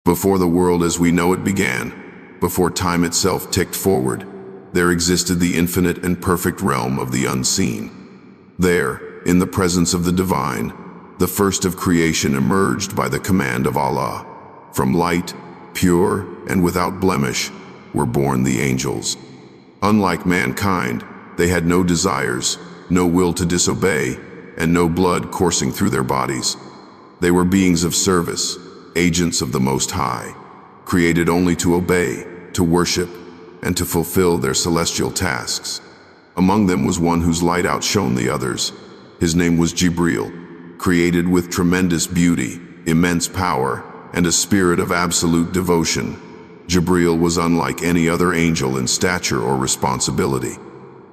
Before the world as we know it began, before time itself ticked forward, there existed the infinite and perfect realm of the unseen. There, in the presence of the divine, the first of creation emerged by the command of Allah. From light, pure, and without blemish, were born the angels. Unlike mankind, they had no desires, no will to disobey, and no blood coursing through their bodies. They were beings of service, agents of the Most High, created only to obey, to worship, and to fulfill their celestial tasks. Among them was one whose light outshone the others. His name was Jibreel, created with tremendous beauty, immense power, and a spirit of absolute devotion. Jibreel was unlike any other angel in stature or responsibility.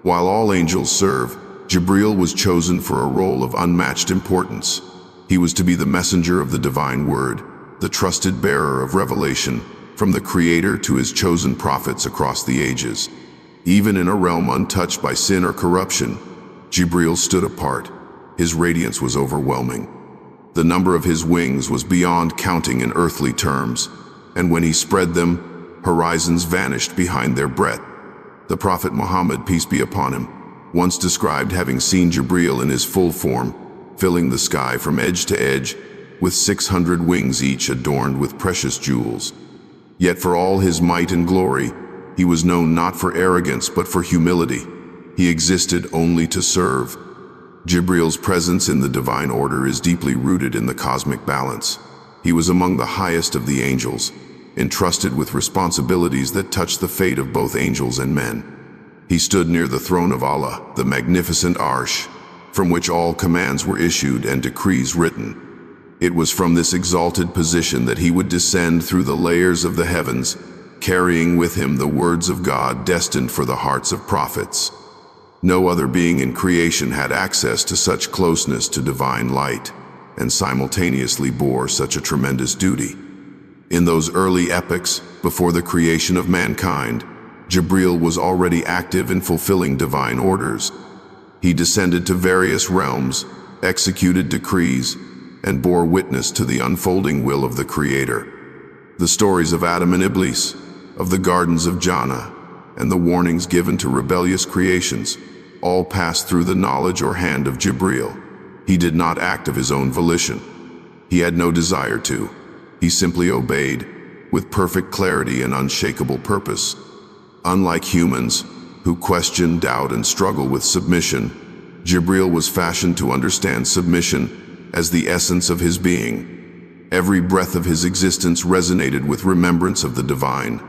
While all angels serve, Jibreel was chosen for a role of unmatched importance. He was to be the messenger of the divine word, the trusted bearer of revelation, from the Creator to his chosen prophets across the ages. Even in a realm untouched by sin or corruption, Jibreel stood apart. His radiance was overwhelming. The number of his wings was beyond counting in earthly terms, and when he spread them, horizons vanished behind their breadth. The Prophet Muhammad, peace be upon him, once described having seen Jibreel in his full form, filling the sky from edge to edge, with 600 wings each adorned with precious jewels. Yet for all his might and glory, he was known not for arrogance but for humility. He existed only to serve. Jibriel's presence in the divine order is deeply rooted in the cosmic balance. He was among the highest of the angels, entrusted with responsibilities that touched the fate of both angels and men. He stood near the throne of Allah, the magnificent Arsh, from which all commands were issued and decrees written. It was from this exalted position that he would descend through the layers of the heavens, carrying with him the words of God destined for the hearts of prophets. No other being in creation had access to such closeness to divine light, and simultaneously bore such a tremendous duty. In those early epochs, before the creation of mankind, Jibreel was already active in fulfilling divine orders. He descended to various realms, executed decrees, and bore witness to the unfolding will of the Creator. The stories of Adam and Iblis, of the gardens of Jannah, and the warnings given to rebellious creations, all passed through the knowledge or hand of Jibreel. He did not act of his own volition. He had no desire to. He simply obeyed, with perfect clarity and unshakable purpose. Unlike humans, who question, doubt, and struggle with submission, Jibreel was fashioned to understand submission as the essence of his being. Every breath of his existence resonated with remembrance of the divine.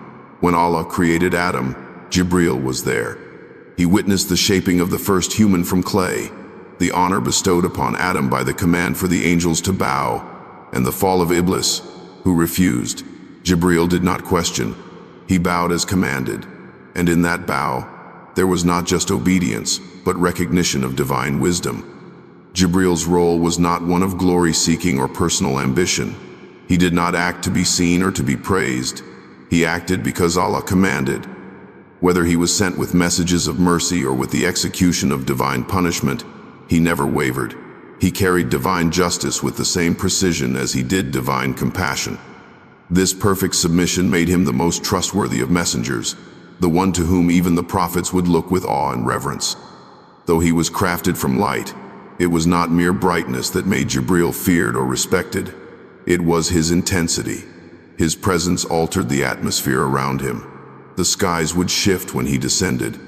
When Allah created Adam, Jibreel was there. He witnessed the shaping of the first human from clay, the honor bestowed upon Adam by the command for the angels to bow, and the fall of Iblis, who refused. Jibreel did not question. He bowed as commanded, and in that bow, there was not just obedience, but recognition of divine wisdom. Jibreel's role was not one of glory-seeking or personal ambition. He did not act to be seen or to be praised. He acted because Allah commanded. Whether he was sent with messages of mercy or with the execution of divine punishment, he never wavered. He carried divine justice with the same precision as he did divine compassion. This perfect submission made him the most trustworthy of messengers, the one to whom even the prophets would look with awe and reverence. Though he was crafted from light, it was not mere brightness that made Jibreel feared or respected. It was his intensity. His presence altered the atmosphere around him. The skies would shift when he descended.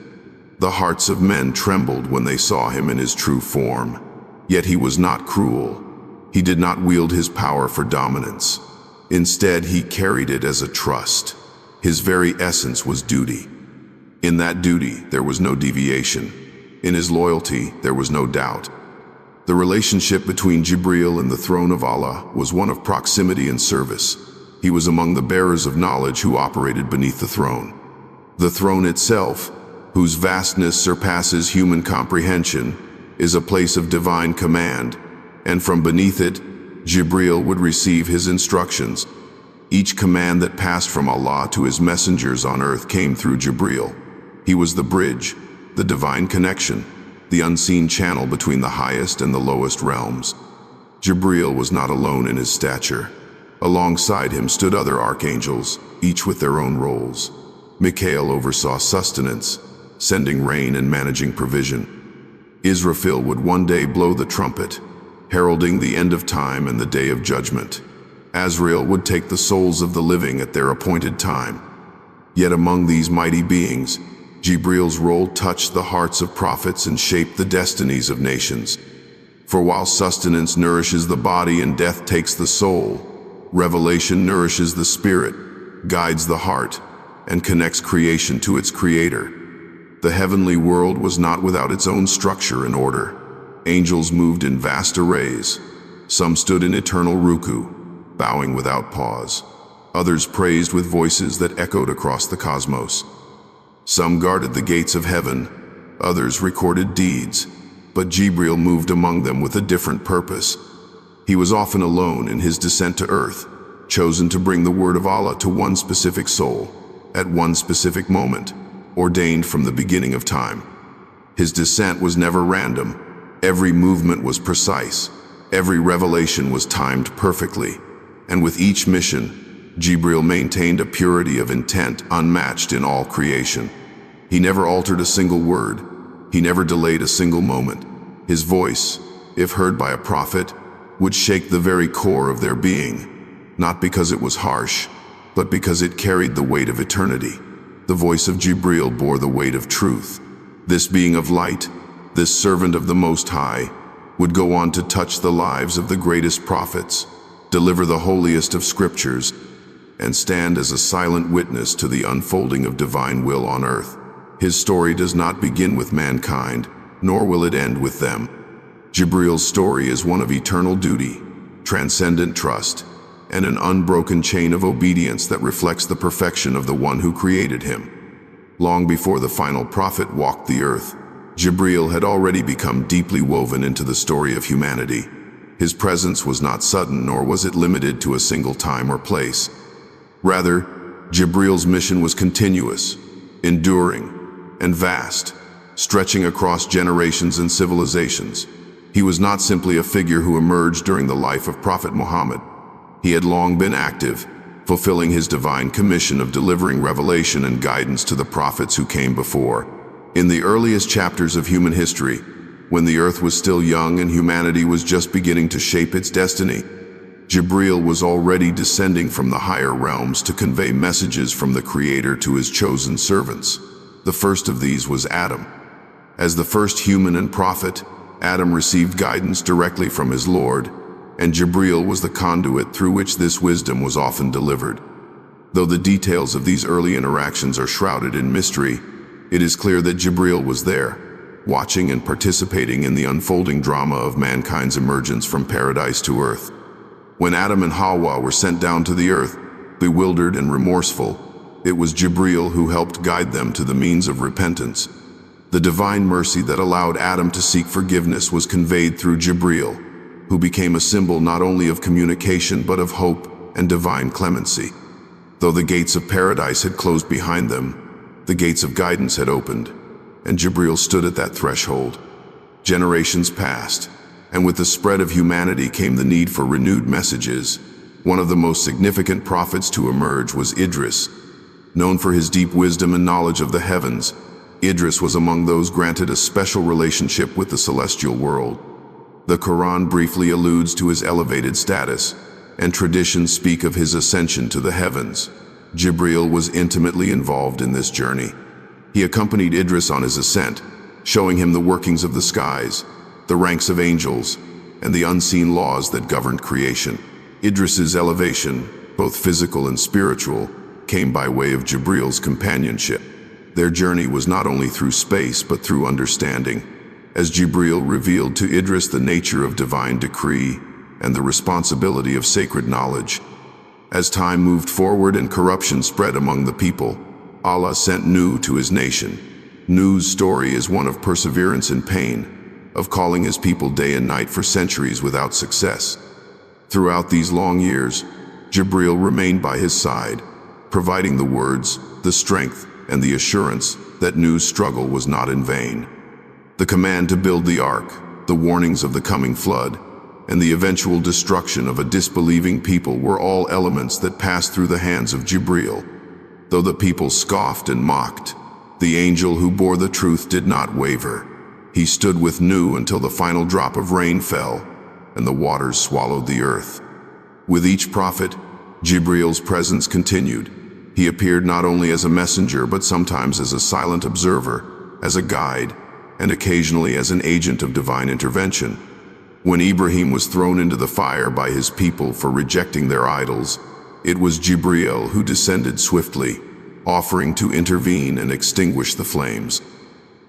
The hearts of men trembled when they saw him in his true form. Yet he was not cruel. He did not wield his power for dominance. Instead, he carried it as a trust. His very essence was duty. In that duty, there was no deviation. In his loyalty, there was no doubt. The relationship between Jibreel and the throne of Allah was one of proximity and service. He was among the bearers of knowledge who operated beneath the throne. The throne itself, whose vastness surpasses human comprehension, is a place of divine command, and from beneath it, Jibreel would receive his instructions. Each command that passed from Allah to his messengers on earth came through Jibreel. He was the bridge, the divine connection, the unseen channel between the highest and the lowest realms. Jibreel was not alone in his stature. Alongside him stood other archangels, each with their own roles. Michael oversaw sustenance, sending rain and managing provision. Israfil would one day blow the trumpet, heralding the end of time and the day of judgment. Azrael would take the souls of the living at their appointed time. Yet among these mighty beings, Jibreel's role touched the hearts of prophets and shaped the destinies of nations. For while sustenance nourishes the body and death takes the soul, revelation nourishes the spirit, guides the heart, and connects creation to its creator. The heavenly world was not without its own structure and order. Angels moved in vast arrays. Some stood in eternal ruku, bowing without pause. Others praised with voices that echoed across the cosmos. Some guarded the gates of heaven, others recorded deeds, but Jibreel moved among them with a different purpose. He was often alone in his descent to earth, chosen to bring the word of Allah to one specific soul, at one specific moment, ordained from the beginning of time. His descent was never random. Every movement was precise. Every revelation was timed perfectly. And with each mission, Jibreel maintained a purity of intent unmatched in all creation. He never altered a single word. He never delayed a single moment. His voice, if heard by a prophet, would shake the very core of their being, not because it was harsh, but because it carried the weight of eternity. The voice of Jibreel bore the weight of truth. This being of light, this servant of the Most High, would go on to touch the lives of the greatest prophets, deliver the holiest of scriptures, and stand as a silent witness to the unfolding of divine will on earth. His story does not begin with mankind, nor will it end with them. Jibreel's story is one of eternal duty, transcendent trust, and an unbroken chain of obedience that reflects the perfection of the one who created him. Long before the final prophet walked the earth, Jibreel had already become deeply woven into the story of humanity. His presence was not sudden, nor was it limited to a single time or place. Rather, Jibreel's mission was continuous, enduring, and vast, stretching across generations and civilizations. He was not simply a figure who emerged during the life of Prophet Muhammad. He had long been active, fulfilling his divine commission of delivering revelation and guidance to the prophets who came before. In the earliest chapters of human history, when the earth was still young and humanity was just beginning to shape its destiny, Jibreel was already descending from the higher realms to convey messages from the Creator to his chosen servants. The first of these was Adam. As the first human and prophet, Adam received guidance directly from his Lord, and Jibreel was the conduit through which this wisdom was often delivered. Though the details of these early interactions are shrouded in mystery, it is clear that Jibreel was there, watching and participating in the unfolding drama of mankind's emergence from paradise to earth. When Adam and Hawa were sent down to the earth, bewildered and remorseful, it was Jibreel who helped guide them to the means of repentance. The divine mercy that allowed Adam to seek forgiveness was conveyed through Jibreel, who became a symbol not only of communication but of hope and divine clemency. Though the gates of paradise had closed behind them, the gates of guidance had opened, and Jibreel stood at that threshold. Generations passed, and with the spread of humanity came the need for renewed messages. One of the most significant prophets to emerge was Idris. Known for his deep wisdom and knowledge of the heavens, Idris was among those granted a special relationship with the celestial world. The Quran briefly alludes to his elevated status, and traditions speak of his ascension to the heavens. Jibreel was intimately involved in this journey. He accompanied Idris on his ascent, showing him the workings of the skies, the ranks of angels, and the unseen laws that governed creation. Idris's elevation, both physical and spiritual, came by way of Jibreel's companionship. Their journey was not only through space but through understanding, as Jibreel revealed to Idris the nature of divine decree and the responsibility of sacred knowledge. As time moved forward and corruption spread among the people, Allah sent Nuh to his nation. Nuh's story is one of perseverance and pain, of calling his people day and night for centuries without success. Throughout these long years, Jibreel remained by his side, providing the words, the strength, and the assurance that Nuh's struggle was not in vain. The command to build the ark, the warnings of the coming flood, and the eventual destruction of a disbelieving people were all elements that passed through the hands of Jibreel. Though the people scoffed and mocked, the angel who bore the truth did not waver. He stood with Nu until the final drop of rain fell, and the waters swallowed the earth. With each prophet, Jibreel's presence continued. He appeared not only as a messenger, but sometimes as a silent observer, as a guide, and occasionally as an agent of divine intervention. When Ibrahim was thrown into the fire by his people for rejecting their idols, it was Jibreel who descended swiftly, offering to intervene and extinguish the flames.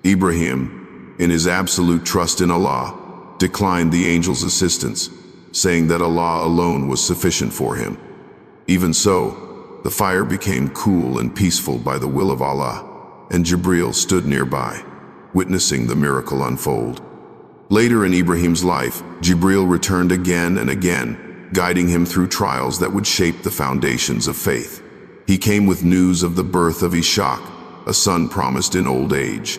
Ibrahim, in his absolute trust in Allah, declined the angel's assistance, saying that Allah alone was sufficient for him. Even so, the fire became cool and peaceful by the will of Allah, and Jibreel stood nearby, witnessing the miracle unfold. Later in Ibrahim's life, Jibreel returned again and again, guiding him through trials that would shape the foundations of faith. He came with news of the birth of Ishaq, a son promised in old age.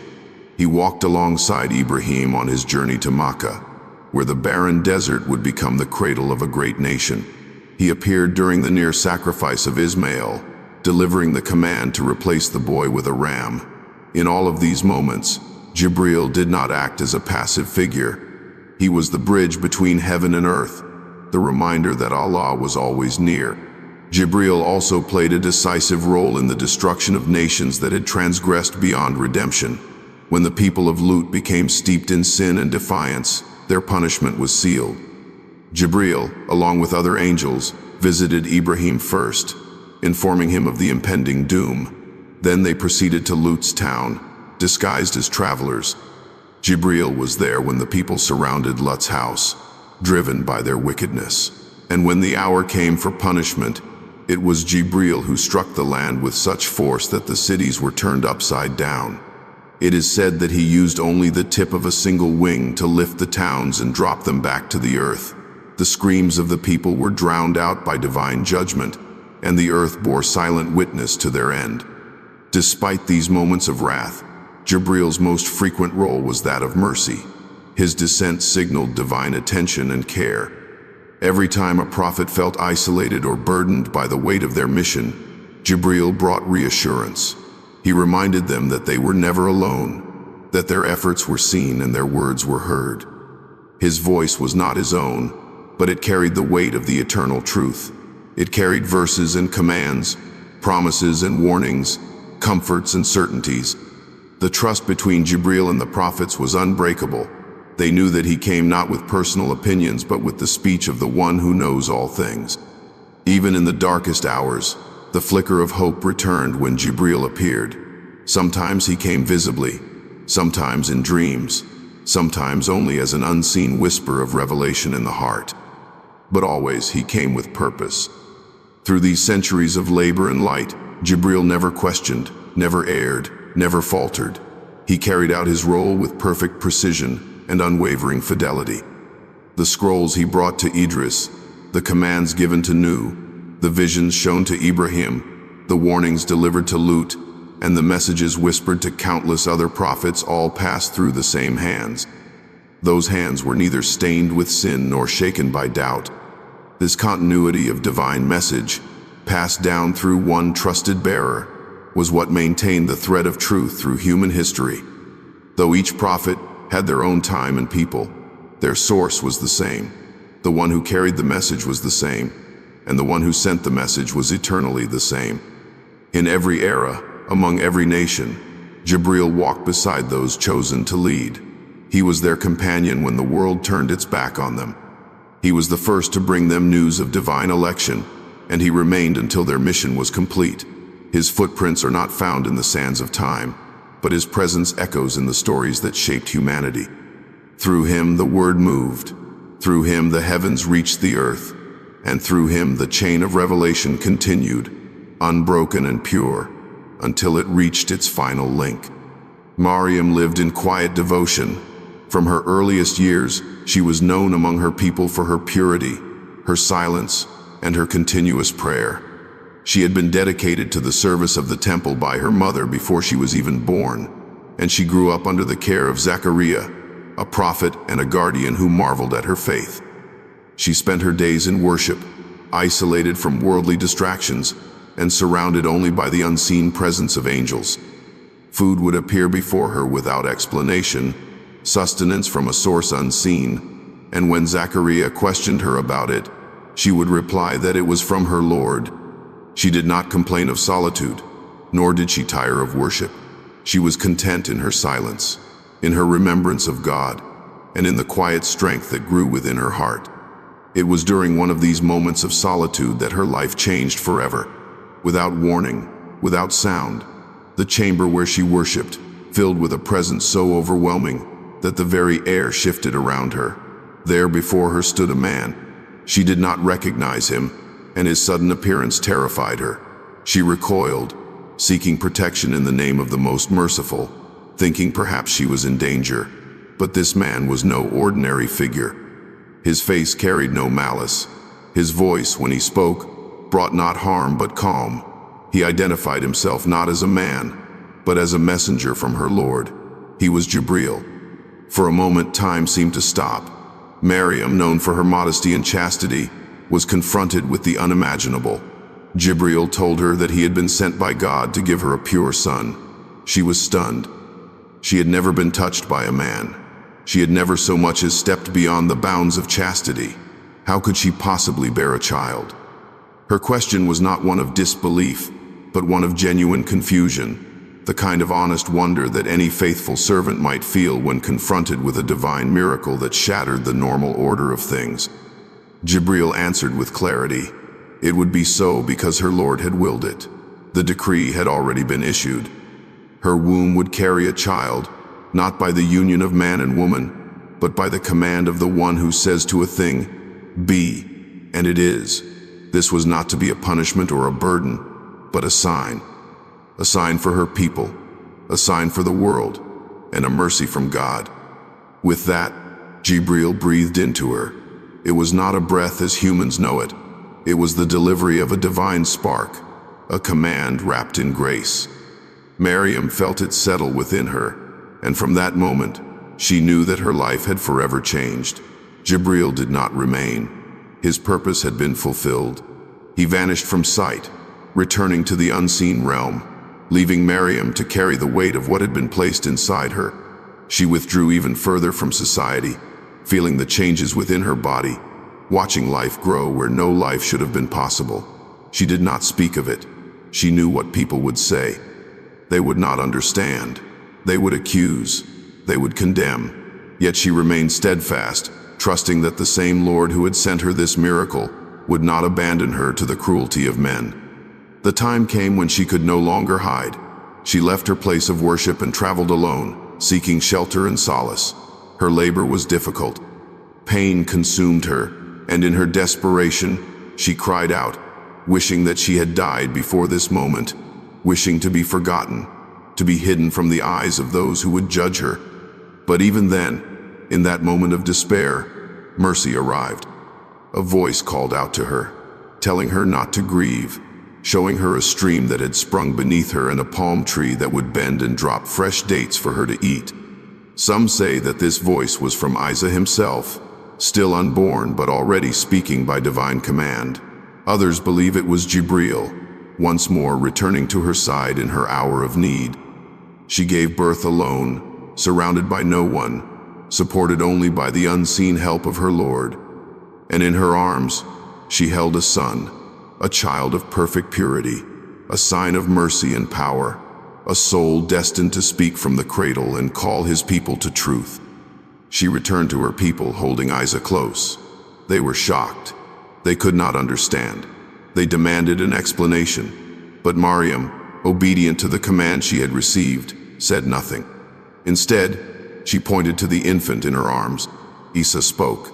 He walked alongside Ibrahim on his journey to Makkah, where the barren desert would become the cradle of a great nation. He appeared during the near sacrifice of Ismail, delivering the command to replace the boy with a ram. In all of these moments, Jibreel did not act as a passive figure. He was the bridge between heaven and earth, the reminder that Allah was always near. Jibreel also played a decisive role in the destruction of nations that had transgressed beyond redemption. When the people of Lut became steeped in sin and defiance, their punishment was sealed. Jibreel, along with other angels, visited Ibrahim first, informing him of the impending doom. Then they proceeded to Lut's town, disguised as travelers. Jibreel was there when the people surrounded Lut's house, driven by their wickedness. And when the hour came for punishment, it was Jibreel who struck the land with such force that the cities were turned upside down. It is said that he used only the tip of a single wing to lift the towns and drop them back to the earth. The screams of the people were drowned out by divine judgment, and the earth bore silent witness to their end. Despite these moments of wrath, Jibreel's most frequent role was that of mercy. His descent signaled divine attention and care. Every time a prophet felt isolated or burdened by the weight of their mission, Jibreel brought reassurance. He reminded them that they were never alone, that their efforts were seen and their words were heard. His voice was not his own, but it carried the weight of the eternal truth. It carried verses and commands, promises and warnings, comforts and certainties. The trust between Jibreel and the prophets was unbreakable. They knew that he came not with personal opinions, but with the speech of the one who knows all things. Even in the darkest hours, the flicker of hope returned when Jibreel appeared. Sometimes he came visibly, sometimes in dreams, sometimes only as an unseen whisper of revelation in the heart. But always he came with purpose. Through these centuries of labor and light, Jibreel never questioned, never erred, never faltered. He carried out his role with perfect precision and unwavering fidelity. The scrolls he brought to Idris, the commands given to Nu, the visions shown to Ibrahim, the warnings delivered to Lut, and the messages whispered to countless other prophets all passed through the same hands. Those hands were neither stained with sin nor shaken by doubt. This continuity of divine message, passed down through one trusted bearer, was what maintained the thread of truth through human history. Though each prophet had their own time and people, their source was the same. The one who carried the message was the same, and the one who sent the message was eternally the same. In every era, among every nation, Jibreel walked beside those chosen to lead. He was their companion when the world turned its back on them. He was the first to bring them news of divine election, and he remained until their mission was complete. His footprints are not found in the sands of time, but his presence echoes in the stories that shaped humanity. Through him the word moved, through him the heavens reached the earth, and through him the chain of revelation continued, unbroken and pure, until it reached its final link. Maryam lived in quiet devotion. From her earliest years, she was known among her people for her purity, her silence, and her continuous prayer. She had been dedicated to the service of the temple by her mother before she was even born, and she grew up under the care of Zechariah, a prophet and a guardian who marveled at her faith. She spent her days in worship, isolated from worldly distractions, and surrounded only by the unseen presence of angels. Food would appear before her without explanation, sustenance from a source unseen, and when Zachariah questioned her about it, she would reply that it was from her Lord. She did not complain of solitude, nor did she tire of worship. She was content in her silence, in her remembrance of God, and in the quiet strength that grew within her heart. It was during one of these moments of solitude that her life changed forever. Without warning, without sound, the chamber where she worshipped, filled with a presence so overwhelming that the very air shifted around her. There before her stood a man. She did not recognize him, and his sudden appearance terrified her. She recoiled, seeking protection in the name of the most merciful, thinking perhaps she was in danger. But this man was no ordinary figure. His face carried no malice. His voice, when he spoke, brought not harm but calm. He identified himself not as a man, but as a messenger from her Lord. He was Jibreel. For a moment, time seemed to stop. Maryam, known for her modesty and chastity, was confronted with the unimaginable. Jibreel told her that he had been sent by God to give her a pure son. She was stunned. She had never been touched by a man. She had never so much as stepped beyond the bounds of chastity. How could she possibly bear a child? Her question was not one of disbelief, but one of genuine confusion, the kind of honest wonder that any faithful servant might feel when confronted with a divine miracle that shattered the normal order of things. Jibreel answered with clarity. It would be so because her Lord had willed it. The decree had already been issued. Her womb would carry a child, not by the union of man and woman, but by the command of the one who says to a thing, "Be," and it is. This was not to be a punishment or a burden, but a sign for her people, a sign for the world, and a mercy from God. With that, Jibreel breathed into her. It was not a breath as humans know it. It was the delivery of a divine spark, a command wrapped in grace. Maryam felt it settle within her, and from that moment, she knew that her life had forever changed. Jibreel did not remain. His purpose had been fulfilled. He vanished from sight, returning to the unseen realm, leaving Maryam to carry the weight of what had been placed inside her. She withdrew even further from society, feeling the changes within her body, watching life grow where no life should have been possible. She did not speak of it. She knew what people would say. They would not understand. They would accuse. They would condemn. Yet she remained steadfast, trusting that the same Lord who had sent her this miracle would not abandon her to the cruelty of men. The time came when she could no longer hide. She left her place of worship and traveled alone, seeking shelter and solace. Her labor was difficult. Pain consumed her, and in her desperation, she cried out, wishing that she had died before this moment, wishing to be forgotten, to be hidden from the eyes of those who would judge her. But even then, in that moment of despair, mercy arrived. A voice called out to her, telling her not to grieve, showing her a stream that had sprung beneath her and a palm tree that would bend and drop fresh dates for her to eat. Some say that this voice was from Isa himself, still unborn but already speaking by divine command. Others believe it was Jibreel, once more returning to her side in her hour of need. She gave birth alone, surrounded by no one, supported only by the unseen help of her Lord. And in her arms, she held a son, a child of perfect purity, a sign of mercy and power, a soul destined to speak from the cradle and call his people to truth. She returned to her people holding Isa close. They were shocked. They could not understand. They demanded an explanation. But Maryam, obedient to the command she had received, said nothing. Instead, she pointed to the infant in her arms. Isa spoke,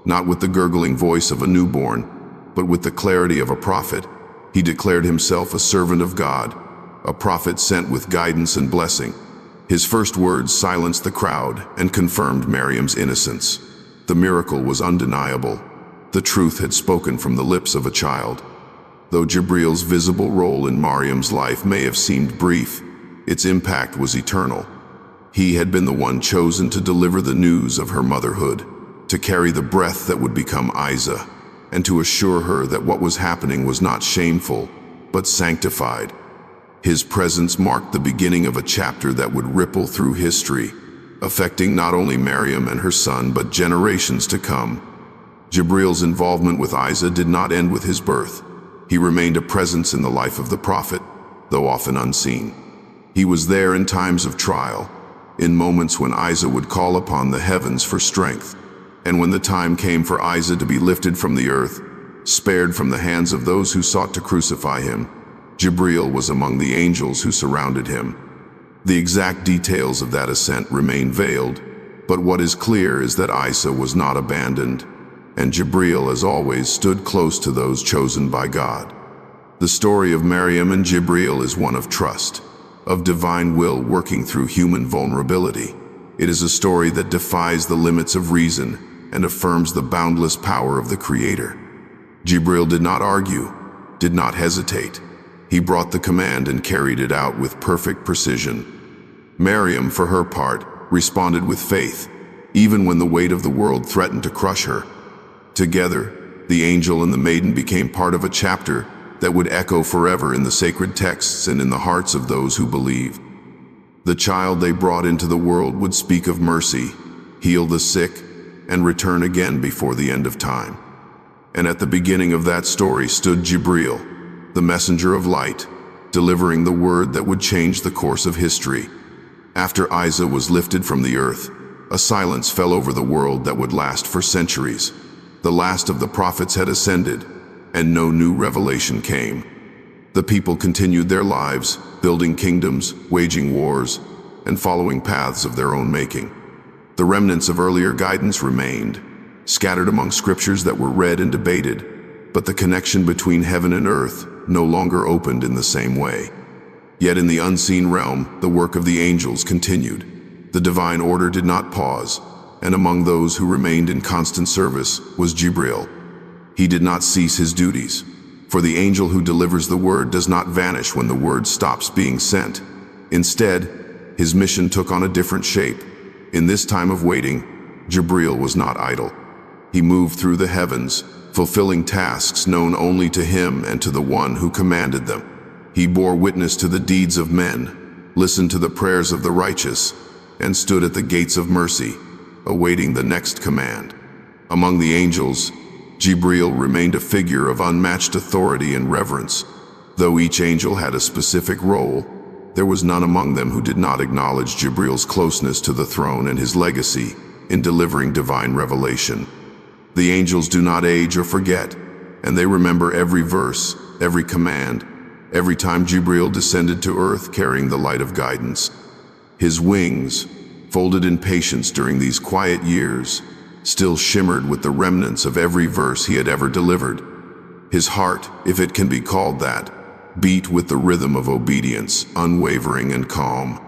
not with the gurgling voice of a newborn, but with the clarity of a prophet. He declared himself a servant of God, a prophet sent with guidance and blessing. His first words silenced the crowd and confirmed Maryam's innocence. The miracle was undeniable. The truth had spoken from the lips of a child. Though Jibreel's visible role in Maryam's life may have seemed brief, its impact was eternal. He had been the one chosen to deliver the news of her motherhood. to carry the breath that would become Isa, and to assure her that what was happening was not shameful, but sanctified. His presence marked the beginning of a chapter that would ripple through history, affecting not only Maryam and her son, but generations to come. Jibreel's involvement with Isa did not end with his birth. He remained a presence in the life of the prophet, though often unseen. He was there in times of trial, in moments when Isa would call upon the heavens for strength, and when the time came for Isa to be lifted from the earth, spared from the hands of those who sought to crucify him, Jibreel was among the angels who surrounded him. The exact details of that ascent remain veiled, but what is clear is that Isa was not abandoned, and Jibreel, as always, stood close to those chosen by God. The story of Maryam and Jibreel is one of trust, of divine will working through human vulnerability. It is a story that defies the limits of reason and affirms the boundless power of the Creator. Jibreel did not argue, did not hesitate. He brought the command and carried it out with perfect precision. Maryam, for her part, responded with faith, even when the weight of the world threatened to crush her. Together, the angel and the maiden became part of a chapter that would echo forever in the sacred texts and in the hearts of those who believe. The child they brought into the world would speak of mercy, heal the sick, and return again before the end of time. And at the beginning of that story stood Jibreel, the messenger of light, delivering the word that would change the course of history. After Isa was lifted from the earth, a silence fell over the world that would last for centuries. The last of the prophets had ascended, and no new revelation came. The people continued their lives, building kingdoms, waging wars, and following paths of their own making. The remnants of earlier guidance remained, scattered among scriptures that were read and debated, but the connection between heaven and earth no longer opened in the same way. Yet in the unseen realm, the work of the angels continued. The divine order did not pause, and among those who remained in constant service was Jibreel. He did not cease his duties, for the angel who delivers the word does not vanish when the word stops being sent. Instead, his mission took on a different shape. In this time of waiting, Jibreel was not idle. He moved through the heavens, fulfilling tasks known only to him and to the one who commanded them. He bore witness to the deeds of men, listened to the prayers of the righteous, and stood at the gates of mercy, awaiting the next command. Among the angels, Jibreel remained a figure of unmatched authority and reverence. Though each angel had a specific role, there was none among them who did not acknowledge Jibreel's closeness to the throne and his legacy in delivering divine revelation. The angels do not age or forget, and they remember every verse, every command, every time Jibreel descended to earth carrying the light of guidance. His wings, folded in patience during these quiet years, still shimmered with the remnants of every verse he had ever delivered. His heart, if it can be called that, beat with the rhythm of obedience, unwavering and calm.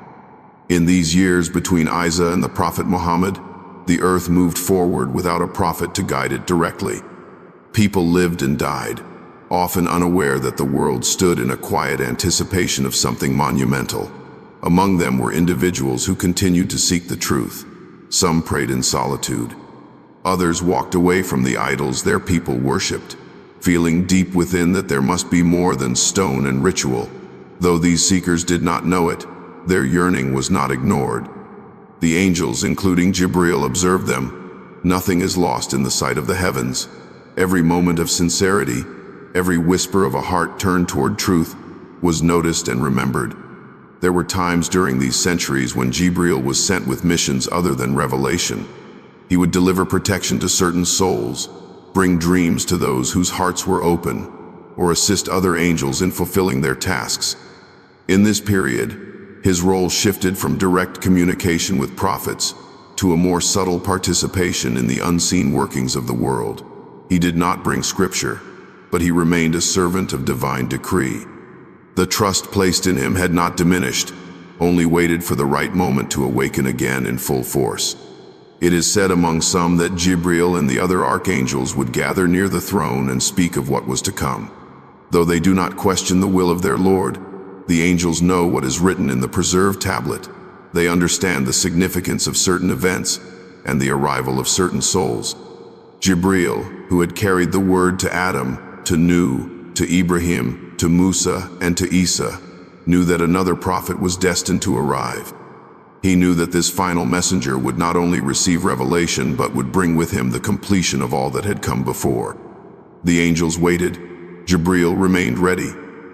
In these years between Isa and the Prophet Muhammad, the earth moved forward without a prophet to guide it directly. People lived and died, often unaware that the world stood in a quiet anticipation of something monumental. Among them were individuals who continued to seek the truth. Some prayed in solitude. Others walked away from the idols their people worshipped, feeling deep within that there must be more than stone and ritual. Though these seekers did not know it, their yearning was not ignored. The angels, including Jibreel, observed them. Nothing is lost in the sight of the heavens. Every moment of sincerity, every whisper of a heart turned toward truth, was noticed and remembered. There were times during these centuries when Jibreel was sent with missions other than revelation. He would deliver protection to certain souls, bring dreams to those whose hearts were open, or assist other angels in fulfilling their tasks. In this period, his role shifted from direct communication with prophets to a more subtle participation in the unseen workings of the world. He did not bring scripture, but he remained a servant of divine decree. The trust placed in him had not diminished, only waited for the right moment to awaken again in full force. It is said among some that Jibreel and the other archangels would gather near the throne and speak of what was to come. Though they do not question the will of their Lord, the angels know what is written in the preserved tablet. They understand the significance of certain events and the arrival of certain souls. Jibreel, who had carried the word to Adam, to Nuh, to Ibrahim, to Musa, and to Isa, knew that another prophet was destined to arrive. He knew that this final messenger would not only receive revelation but would bring with him the completion of all that had come before. The angels waited. Jibreel remained ready.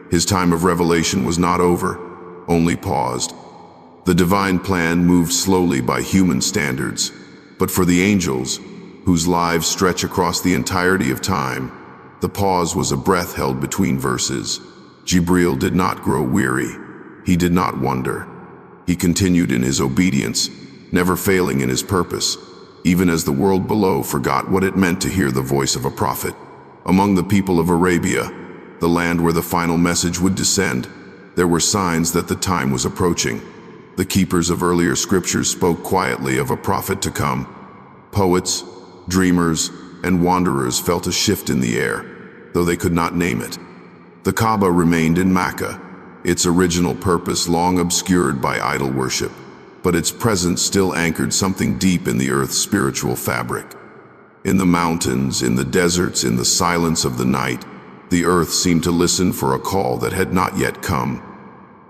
His time of revelation was not over, only paused. The divine plan moved slowly by human standards, but for the angels, whose lives stretch across the entirety of time, the pause was a breath held between verses. Jibreel did not grow weary. He did not wonder. He continued in his obedience, never failing in his purpose, even as the world below forgot what it meant to hear the voice of a prophet. Among the people of Arabia, the land where the final message would descend, there were signs that the time was approaching. The keepers of earlier scriptures spoke quietly of a prophet to come. Poets, dreamers, and wanderers felt a shift in the air, though they could not name it. The Kaaba remained in Mecca, its original purpose long obscured by idol worship, but its presence still anchored something deep in the earth's spiritual fabric. In the mountains, in the deserts, in the silence of the night, the earth seemed to listen for a call that had not yet come.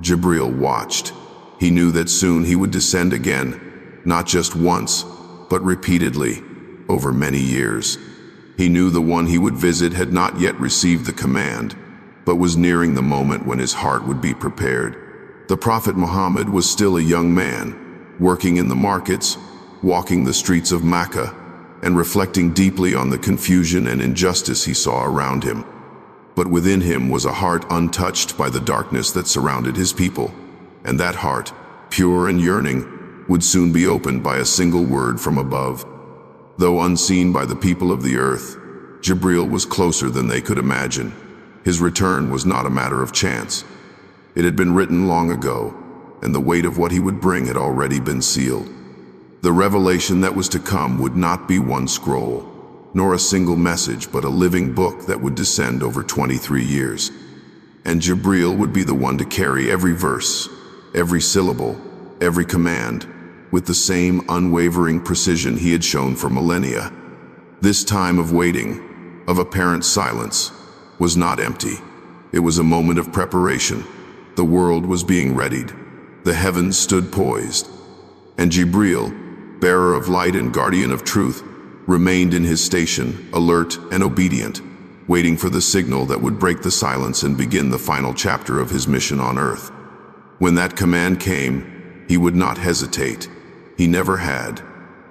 Jibreel watched. He knew that soon he would descend again, not just once, but repeatedly, over many years. He knew the one he would visit had not yet received the command, but was nearing the moment when his heart would be prepared. The Prophet Muhammad was still a young man, working in the markets, walking the streets of Mecca, and reflecting deeply on the confusion and injustice he saw around him. But within him was a heart untouched by the darkness that surrounded his people, and that heart, pure and yearning, would soon be opened by a single word from above. Though unseen by the people of the earth, Jibreel was closer than they could imagine. His return was not a matter of chance. It had been written long ago, and the weight of what he would bring had already been sealed. The revelation that was to come would not be one scroll, nor a single message, but a living book that would descend over 23 years. And Jibreel would be the one to carry every verse, every syllable, every command, with the same unwavering precision he had shown for millennia. This time of waiting, of apparent silence, was not empty. It was a moment of preparation. The world was being readied. The heavens stood poised. And Jibreel, bearer of light and guardian of truth, remained in his station, alert and obedient, waiting for the signal that would break the silence and begin the final chapter of his mission on earth. When that command came, he would not hesitate. He never had.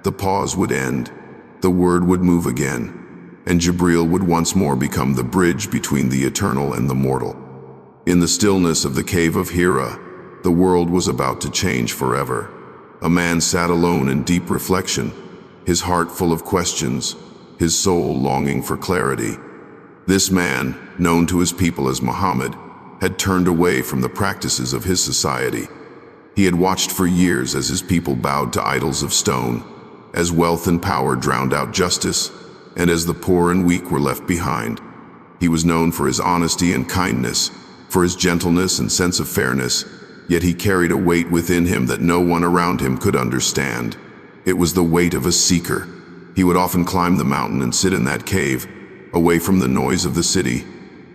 The pause would end. The word would move again, and Jibreel would once more become the bridge between the eternal and the mortal. In the stillness of the cave of Hira, the world was about to change forever. A man sat alone in deep reflection, his heart full of questions, his soul longing for clarity. This man, known to his people as Muhammad, had turned away from the practices of his society. He had watched for years as his people bowed to idols of stone, as wealth and power drowned out justice, and as the poor and weak were left behind. He was known for his honesty and kindness, for his gentleness and sense of fairness, yet he carried a weight within him that no one around him could understand. It was the weight of a seeker. He would often climb the mountain and sit in that cave, away from the noise of the city,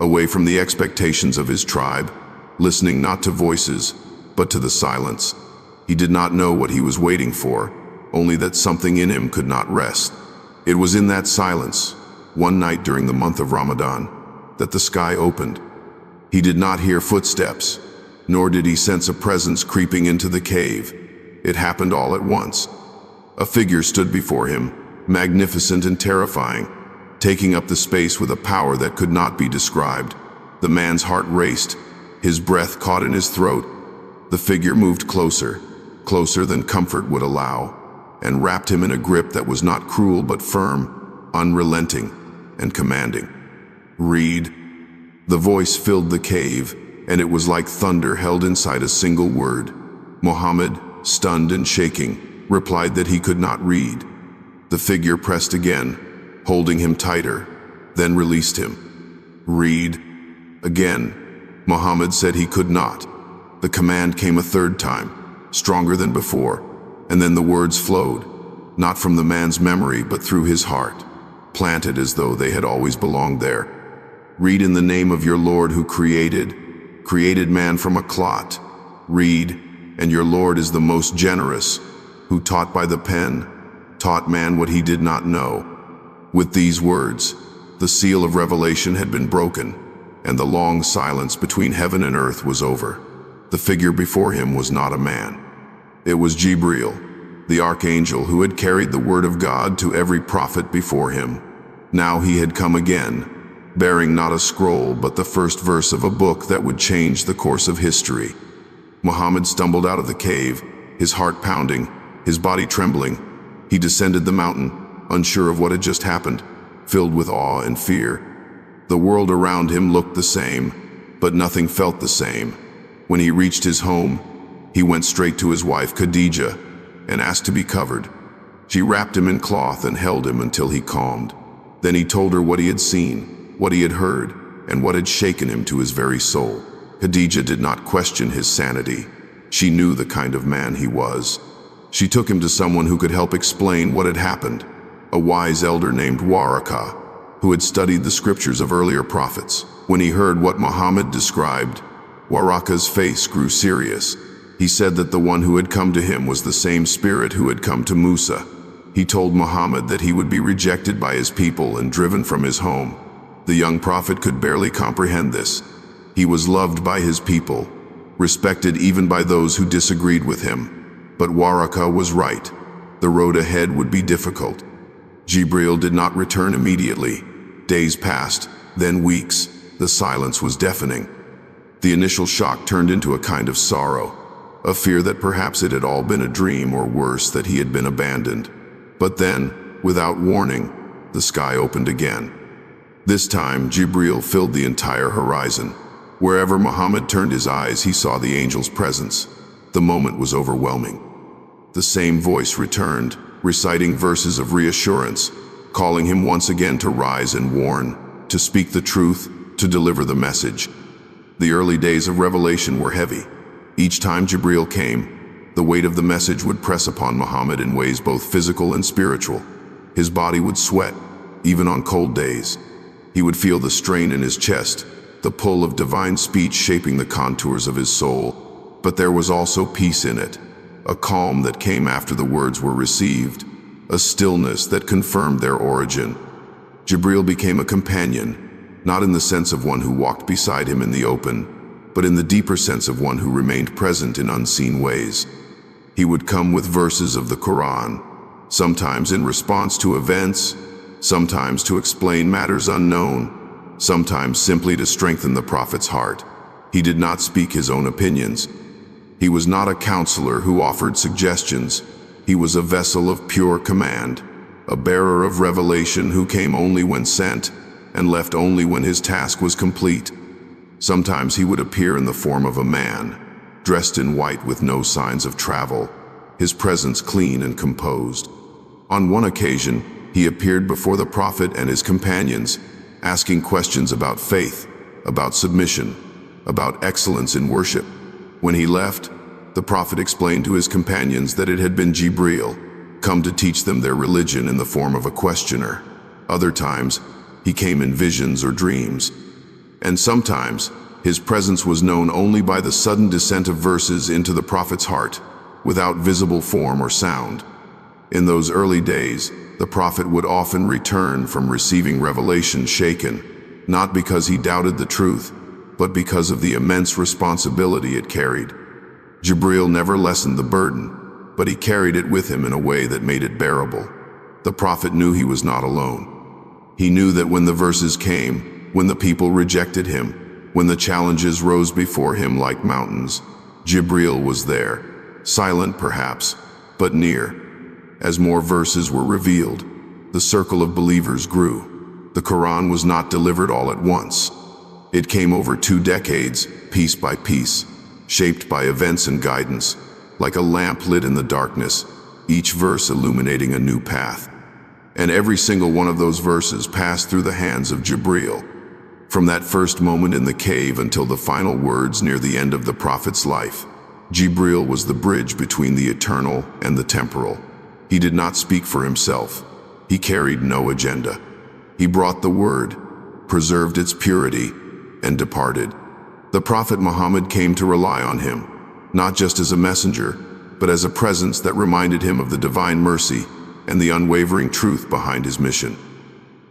away from the expectations of his tribe, listening not to voices, but to the silence. He did not know what he was waiting for, only that something in him could not rest. It was in that silence, one night during the month of Ramadan, that the sky opened. He did not hear footsteps, nor did he sense a presence creeping into the cave. It happened all at once. A figure stood before him, magnificent and terrifying, taking up the space with a power that could not be described. The man's heart raced, his breath caught in his throat. The figure moved closer, closer than comfort would allow, and wrapped him in a grip that was not cruel but firm, unrelenting, and commanding. "Read." The voice filled the cave, and it was like thunder held inside a single word. Muhammad, stunned and shaking, replied that he could not read. The figure pressed again, holding him tighter, then released him. "Read." Again, Muhammad said he could not. The command came a third time, stronger than before, and then the words flowed. not from the man's memory but through his heart, planted as though they had always belonged there. Read in the name of your Lord who created man from a clot. Read, and your Lord is the most generous, who taught by the pen, taught man what he did not know. With these words, the seal of revelation had been broken, and the long silence between heaven and earth was over. The figure before him was not a man. It was Jibreel, the archangel who had carried the word of God to every prophet before him. Now he had come again, bearing not a scroll but the first verse of a book that would change the course of history. Muhammad stumbled out of the cave, his heart pounding, his body trembling. He descended the mountain, unsure of what had just happened, filled with awe and fear. The world around him looked the same, but nothing felt the same. When he reached his home, he went straight to his wife Khadija and asked to be covered. She wrapped him in cloth and held him until he calmed. Then he told her what he had seen, what he had heard, and what had shaken him to his very soul. Khadija did not question his sanity. She knew the kind of man he was. She took him to someone who could help explain what had happened, a wise elder named Waraka, who had studied the scriptures of earlier prophets. When he heard what Muhammad described, Waraka's face grew serious. He said that the one who had come to him was the same spirit who had come to Musa. He told Muhammad that he would be rejected by his people and driven from his home. The young prophet could barely comprehend this. He was loved by his people, respected even by those who disagreed with him. But Waraka was right. The road ahead would be difficult. Jibreel did not return immediately. Days passed, then weeks. The silence was deafening. The initial shock turned into a kind of sorrow, a fear that perhaps it had all been a dream, or worse, that he had been abandoned. But then, without warning, the sky opened again. This time, Jibreel filled the entire horizon. Wherever Muhammad turned his eyes, he saw the angel's presence. The moment was overwhelming. The same voice returned, reciting verses of reassurance, calling him once again to rise and warn, to speak the truth, to deliver the message. The early days of revelation were heavy. Each time Jibreel came, the weight of the message would press upon Muhammad in ways both physical and spiritual. His body would sweat, even on cold days. He would feel the strain in his chest, the pull of divine speech shaping the contours of his soul. But there was also peace in it, a calm that came after the words were received, a stillness that confirmed their origin. Jibreel became a companion, not in the sense of one who walked beside him in the open, but in the deeper sense of one who remained present in unseen ways. He would come with verses of the Quran, sometimes in response to events, sometimes to explain matters unknown, sometimes simply to strengthen the prophet's heart. He did not speak his own opinions. He was not a counselor who offered suggestions. He was a vessel of pure command, a bearer of revelation who came only when sent and left only when his task was complete. Sometimes he would appear in the form of a man, dressed in white with no signs of travel, his presence clean and composed. On one occasion, he appeared before the prophet and his companions, asking questions about faith, about submission, about excellence in worship. When he left, the prophet explained to his companions that it had been Jibreel, come to teach them their religion in the form of a questioner. Other times, he came in visions or dreams. And sometimes, his presence was known only by the sudden descent of verses into the prophet's heart, without visible form or sound. In those early days, the prophet would often return from receiving revelation shaken, not because he doubted the truth, but because of the immense responsibility it carried. Jibreel never lessened the burden, but he carried it with him in a way that made it bearable. The prophet knew he was not alone. He knew that when the verses came, when the people rejected him, when the challenges rose before him like mountains, Jibreel was there, silent perhaps, but near. As more verses were revealed, the circle of believers grew. The Quran was not delivered all at once. It came over 2 decades, piece by piece, shaped by events and guidance, like a lamp lit in the darkness, each verse illuminating a new path. And every single one of those verses passed through the hands of Jibreel. From that first moment in the cave until the final words near the end of the prophet's life, Jibreel was the bridge between the eternal and the temporal. He did not speak for himself. He carried no agenda. He brought the word, preserved its purity, and departed. The Prophet Muhammad came to rely on him, not just as a messenger, but as a presence that reminded him of the divine mercy and the unwavering truth behind his mission.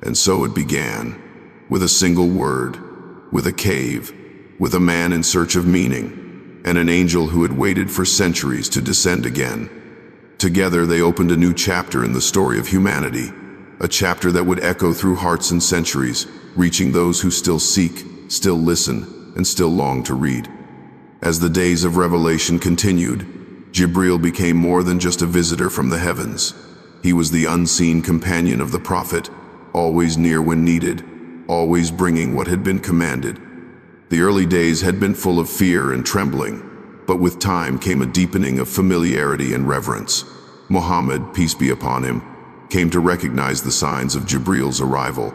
And so it began, with a single word, with a cave, with a man in search of meaning, and an angel who had waited for centuries to descend again. Together they opened a new chapter in the story of humanity, a chapter that would echo through hearts and centuries, reaching those who still seek, still listen, and still long to read. As the days of revelation continued, Jibreel became more than just a visitor from the heavens. He was the unseen companion of the Prophet, always near when needed, always bringing what had been commanded. The early days had been full of fear and trembling, but with time came a deepening of familiarity and reverence. Muhammad, peace be upon him, came to recognize the signs of Jibreel's arrival.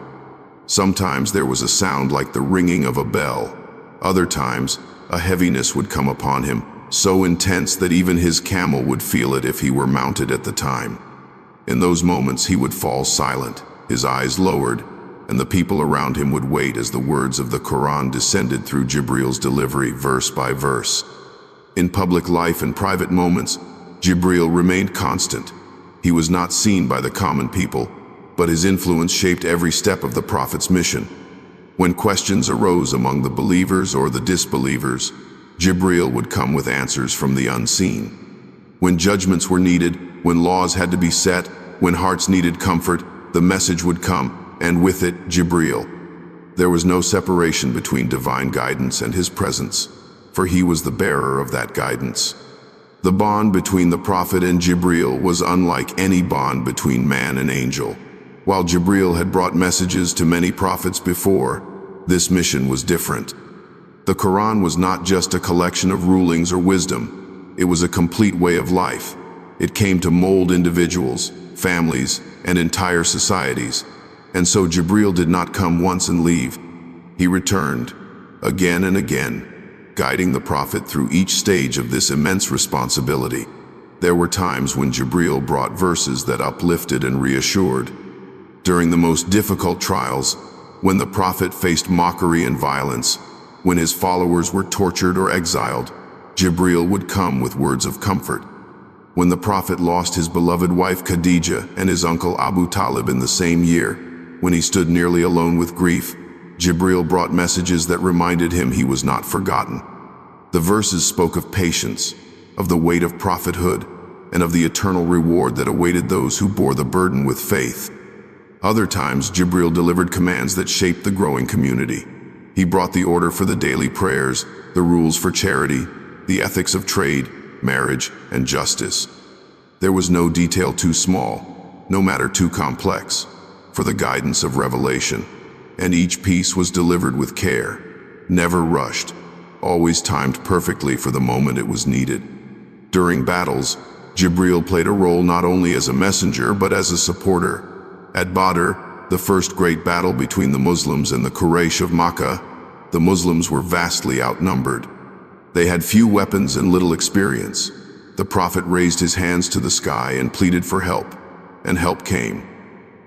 Sometimes there was a sound like the ringing of a bell. Other times, a heaviness would come upon him, so intense that even his camel would feel it if he were mounted at the time. In those moments he would fall silent, his eyes lowered, and the people around him would wait as the words of the Quran descended through Jibreel's delivery verse by verse. In public life and private moments, Jibreel remained constant. He was not seen by the common people, but his influence shaped every step of the Prophet's mission. When questions arose among the believers or the disbelievers, Jibreel would come with answers from the unseen. When judgments were needed, when laws had to be set, when hearts needed comfort, the message would come, and with it, Jibreel. There was no separation between divine guidance and his presence, for he was the bearer of that guidance. The bond between the Prophet and Jibreel was unlike any bond between man and angel. While Jibreel had brought messages to many prophets before, this mission was different. The Quran was not just a collection of rulings or wisdom. It was a complete way of life. It came to mold individuals, families, and entire societies. And so Jibreel did not come once and leave. He returned, again and again, guiding the Prophet through each stage of this immense responsibility. There were times when Jibreel brought verses that uplifted and reassured. During the most difficult trials, when the Prophet faced mockery and violence, when his followers were tortured or exiled, Jibreel would come with words of comfort. When the Prophet lost his beloved wife Khadija and his uncle Abu Talib in the same year, when he stood nearly alone with grief, Jibreel brought messages that reminded him he was not forgotten. The verses spoke of patience, of the weight of prophethood, and of the eternal reward that awaited those who bore the burden with faith. Other times, Jibreel delivered commands that shaped the growing community. He brought the order for the daily prayers, the rules for charity, the ethics of trade, marriage, and justice. There was no detail too small, no matter too complex, for the guidance of revelation, and each piece was delivered with care, never rushed, always timed perfectly for the moment it was needed. During battles, Jibreel played a role not only as a messenger but as a supporter. At Badr, the first great battle between the Muslims and the Quraysh of Makkah, the Muslims were vastly outnumbered. They had few weapons and little experience. The Prophet raised his hands to the sky and pleaded for help, and help came.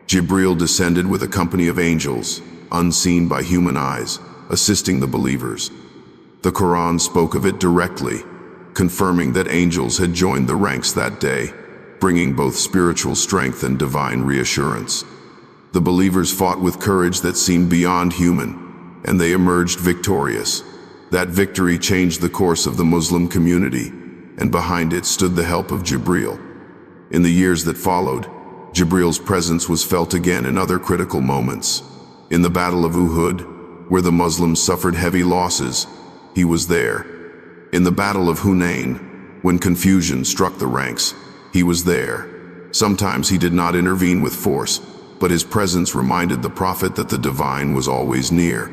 Jibreel descended with a company of angels, unseen by human eyes, assisting the believers. The Quran spoke of it directly, confirming that angels had joined the ranks that day, bringing both spiritual strength and divine reassurance. The believers fought with courage that seemed beyond human, and they emerged victorious. That victory changed the course of the Muslim community, and behind it stood the help of Jibreel. In the years that followed, Jibreel's presence was felt again in other critical moments. In the Battle of Uhud, where the Muslims suffered heavy losses, he was there. In the Battle of Hunain, when confusion struck the ranks, he was there. Sometimes he did not intervene with force, but his presence reminded the Prophet that the divine was always near.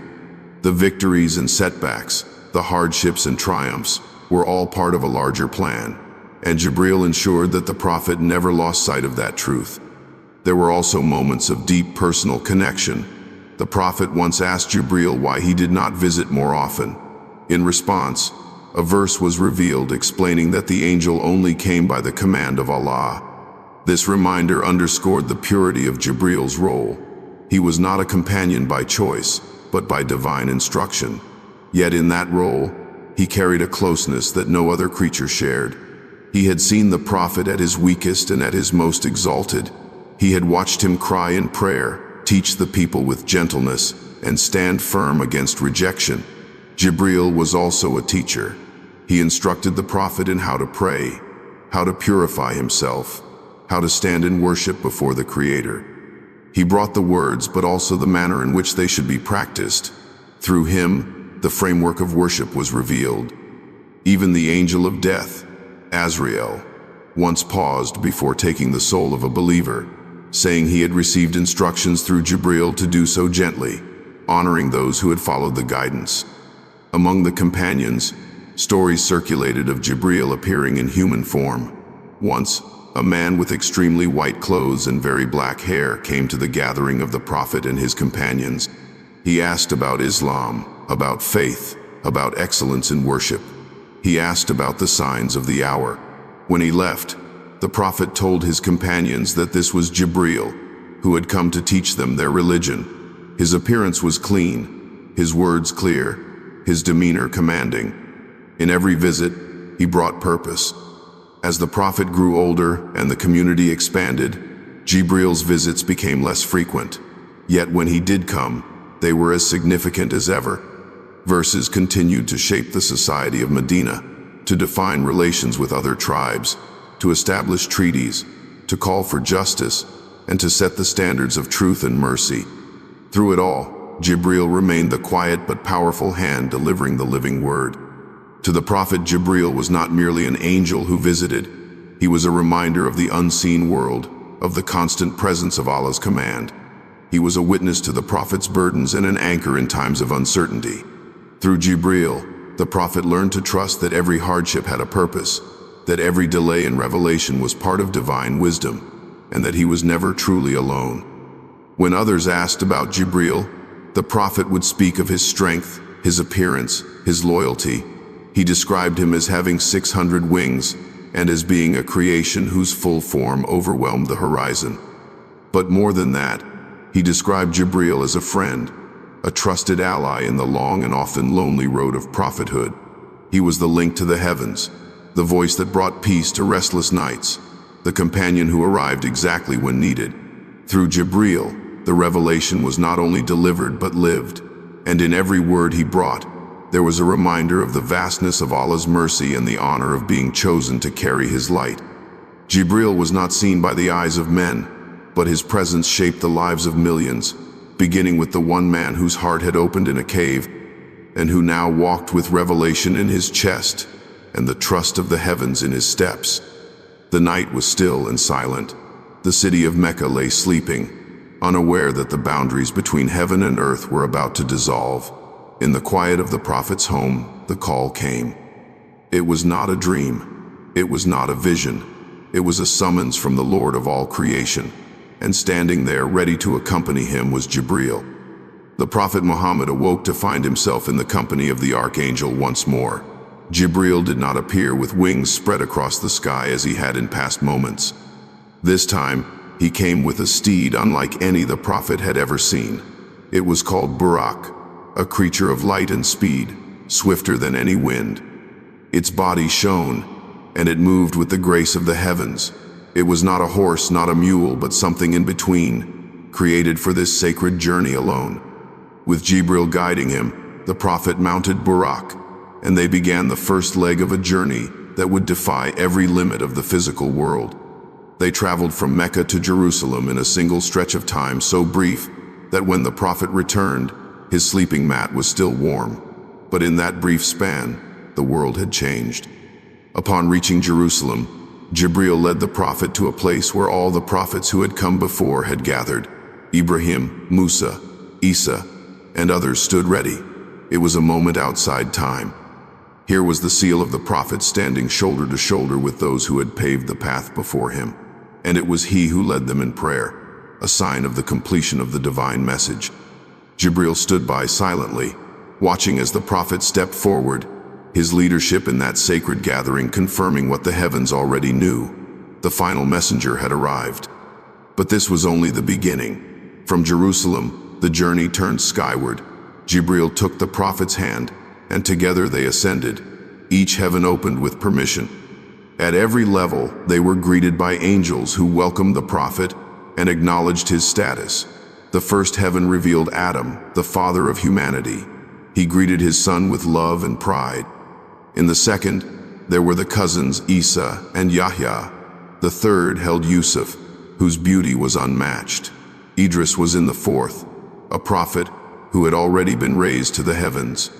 The victories and setbacks, the hardships and triumphs, were all part of a larger plan, and Jibreel ensured that the Prophet never lost sight of that truth. There were also moments of deep personal connection. The Prophet once asked Jibreel why he did not visit more often. In response, a verse was revealed explaining that the angel only came by the command of Allah. This reminder underscored the purity of Jibreel's role. He was not a companion by choice, but by divine instruction. Yet in that role, he carried a closeness that no other creature shared. He had seen the prophet at his weakest and at his most exalted. He had watched him cry in prayer, teach the people with gentleness, and stand firm against rejection. Jibreel was also a teacher. He instructed the prophet in how to pray, how to purify himself, how to stand in worship before the Creator. He brought the words, but also the manner in which they should be practiced. Through him, the framework of worship was revealed. Even the angel of death, Azrael, once paused before taking the soul of a believer, saying he had received instructions through Jibreel to do so gently, honoring those who had followed the guidance. Among the companions, stories circulated of Jibreel appearing in human form. Once, a man with extremely white clothes and very black hair came to the gathering of the prophet and his companions. He asked about Islam, about faith, about excellence in worship. He asked about the signs of the hour. When he left, the prophet told his companions that this was Jibreel, who had come to teach them their religion. His appearance was clean, his words clear, his demeanor commanding. In every visit, he brought purpose. As the prophet grew older and the community expanded, Jibreel's visits became less frequent. Yet when he did come, they were as significant as ever. Verses continued to shape the society of Medina, to define relations with other tribes, to establish treaties, to call for justice, and to set the standards of truth and mercy. Through it all, Jibreel remained the quiet but powerful hand delivering the living word. To the prophet, Jibreel was not merely an angel who visited. He was a reminder of the unseen world, of the constant presence of Allah's command. He was a witness to the prophet's burdens and an anchor in times of uncertainty. Through Jibreel, the prophet learned to trust that every hardship had a purpose, that every delay in revelation was part of divine wisdom, and that he was never truly alone. When others asked about Jibreel, the prophet would speak of his strength, his appearance, his loyalty. He described him as having 600 wings and as being a creation whose full form overwhelmed the horizon. But more than that, he described Jibreel as a friend, a trusted ally in the long and often lonely road of prophethood. He was the link to the heavens, the voice that brought peace to restless nights, the companion who arrived exactly when needed. Through Jibreel, the revelation was not only delivered but lived, and in every word he brought, there was a reminder of the vastness of Allah's mercy and the honor of being chosen to carry his light. Jibreel was not seen by the eyes of men, but his presence shaped the lives of millions, beginning with the one man whose heart had opened in a cave, and who now walked with revelation in his chest and the trust of the heavens in his steps. The night was still and silent. The city of Mecca lay sleeping, unaware that the boundaries between heaven and earth were about to dissolve. In the quiet of the prophet's home, the call came. It was not a dream. It was not a vision. It was a summons from the Lord of all creation. And standing there ready to accompany him was Jibreel. The Prophet Muhammad awoke to find himself in the company of the archangel once more. Jibreel did not appear with wings spread across the sky as he had in past moments. This time, he came with a steed unlike any the prophet had ever seen. It was called Buraq, a creature of light and speed, swifter than any wind. Its body shone, and it moved with the grace of the heavens. It was not a horse, not a mule, but something in between, created for this sacred journey alone. With Jibreel guiding him, the prophet mounted Buraq, and they began the first leg of a journey that would defy every limit of the physical world. They traveled from Mecca to Jerusalem in a single stretch of time so brief that when the prophet returned, his sleeping mat was still warm. But in that brief span, the world had changed. Upon reaching Jerusalem, Jibreel led the prophet to a place where all the prophets who had come before had gathered. Ibrahim, Musa, Isa, and others stood ready. It was a moment outside time. Here was the seal of the prophet standing shoulder to shoulder with those who had paved the path before him. And it was he who led them in prayer, a sign of the completion of the divine message. Jibreel stood by silently, watching as the prophet stepped forward, his leadership in that sacred gathering confirming what the heavens already knew. the final messenger had arrived. But this was only the beginning. From Jerusalem, the journey turned skyward. Jibreel took the prophet's hand, and together they ascended. Each heaven opened with permission. At every level, they were greeted by angels who welcomed the prophet and acknowledged his status. The first heaven revealed Adam, the father of humanity. He greeted his son with love and pride. In the second, there were the cousins Isa and Yahya. The third held Yusuf, whose beauty was unmatched. Idris was in the fourth, a prophet who had already been raised to the heavens.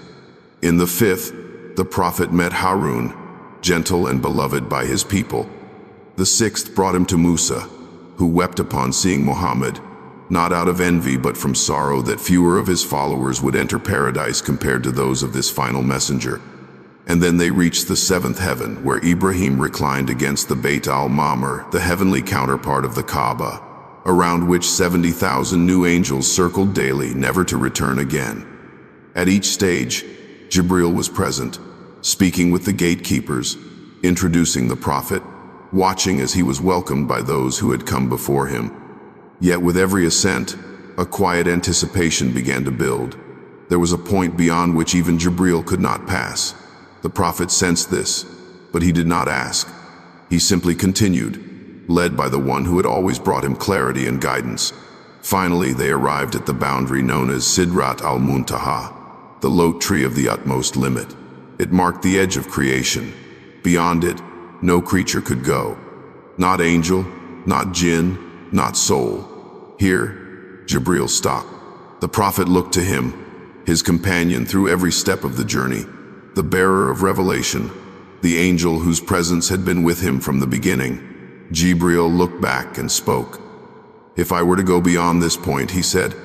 In the fifth, the prophet met Harun, gentle and beloved by his people. The sixth brought him to Musa, who wept upon seeing Muhammad, not out of envy but from sorrow that fewer of his followers would enter paradise compared to those of this final messenger. And then they reached the seventh heaven, where Ibrahim reclined against the Beit al-Mamur, the heavenly counterpart of the Kaaba, around which 70,000 new angels circled daily, never to return again. At each stage, Jibreel was present, speaking with the gatekeepers, introducing the prophet, watching as he was welcomed by those who had come before him. Yet with every ascent, a quiet anticipation began to build. There was a point beyond which even Jibreel could not pass. The prophet sensed this, but he did not ask. He simply continued, led by the one who had always brought him clarity and guidance. Finally, they arrived at the boundary known as Sidrat al-Muntaha, the lote tree of the utmost limit. It marked the edge of creation. Beyond it, no creature could go. Not angel, not jinn, not soul. Here, Jibreel stopped. The prophet looked to him, his companion through every step of the journey, the bearer of revelation, the angel whose presence had been with him from the beginning. Jibreel looked back and spoke. "If I were to go beyond this point," he said,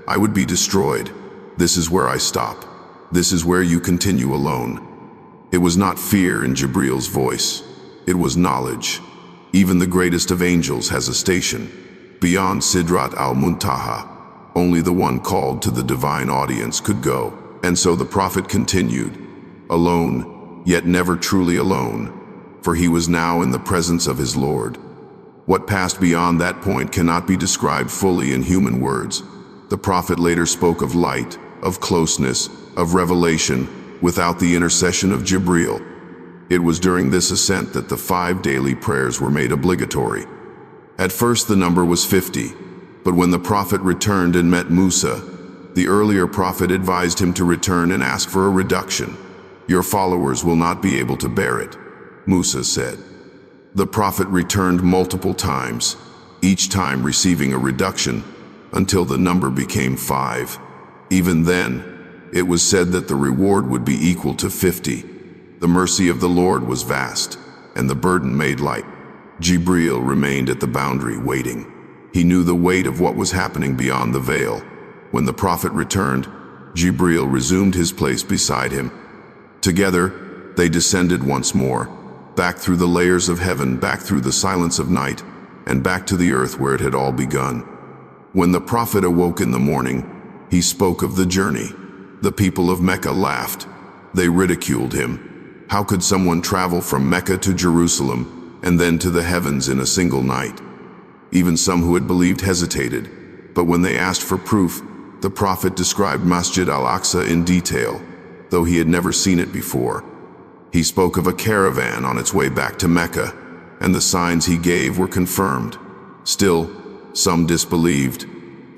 "I would be destroyed. This is where I stop. This is where you continue alone." It was not fear in Jibreel's voice. It was knowledge. Even the greatest of angels has a station. Beyond Sidrat al-Muntaha, only the one called to the divine audience could go. And so the prophet continued, alone, yet never truly alone, for he was now in the presence of his Lord. What passed beyond that point cannot be described fully in human words. The prophet later spoke of light, of closeness, of revelation, without the intercession of Jibreel. It was during this ascent that the 5 daily prayers were made obligatory. At first the number was 50, but when the prophet returned and met Musa, the earlier prophet advised him to return and ask for a reduction. "Your followers will not be able to bear it," Musa said. The prophet returned multiple times, each time receiving a reduction, until the number became 5. Even then, it was said that the reward would be equal to 50. The mercy of the Lord was vast, and the burden made light. Jibreel remained at the boundary waiting. He knew the weight of what was happening beyond the veil. When the prophet returned, Jibreel resumed his place beside him. Together, they descended once more, back through the layers of heaven, back through the silence of night, and back to the earth where it had all begun. When the prophet awoke in the morning, he spoke of the journey. The people of Mecca laughed. They ridiculed him. How could someone travel from Mecca to Jerusalem and then to the heavens in a single night? Even some who had believed hesitated, but when they asked for proof, the prophet described Masjid al-Aqsa in detail, though he had never seen it before. He spoke of a caravan on its way back to Mecca, and the signs he gave were confirmed. Still, some disbelieved.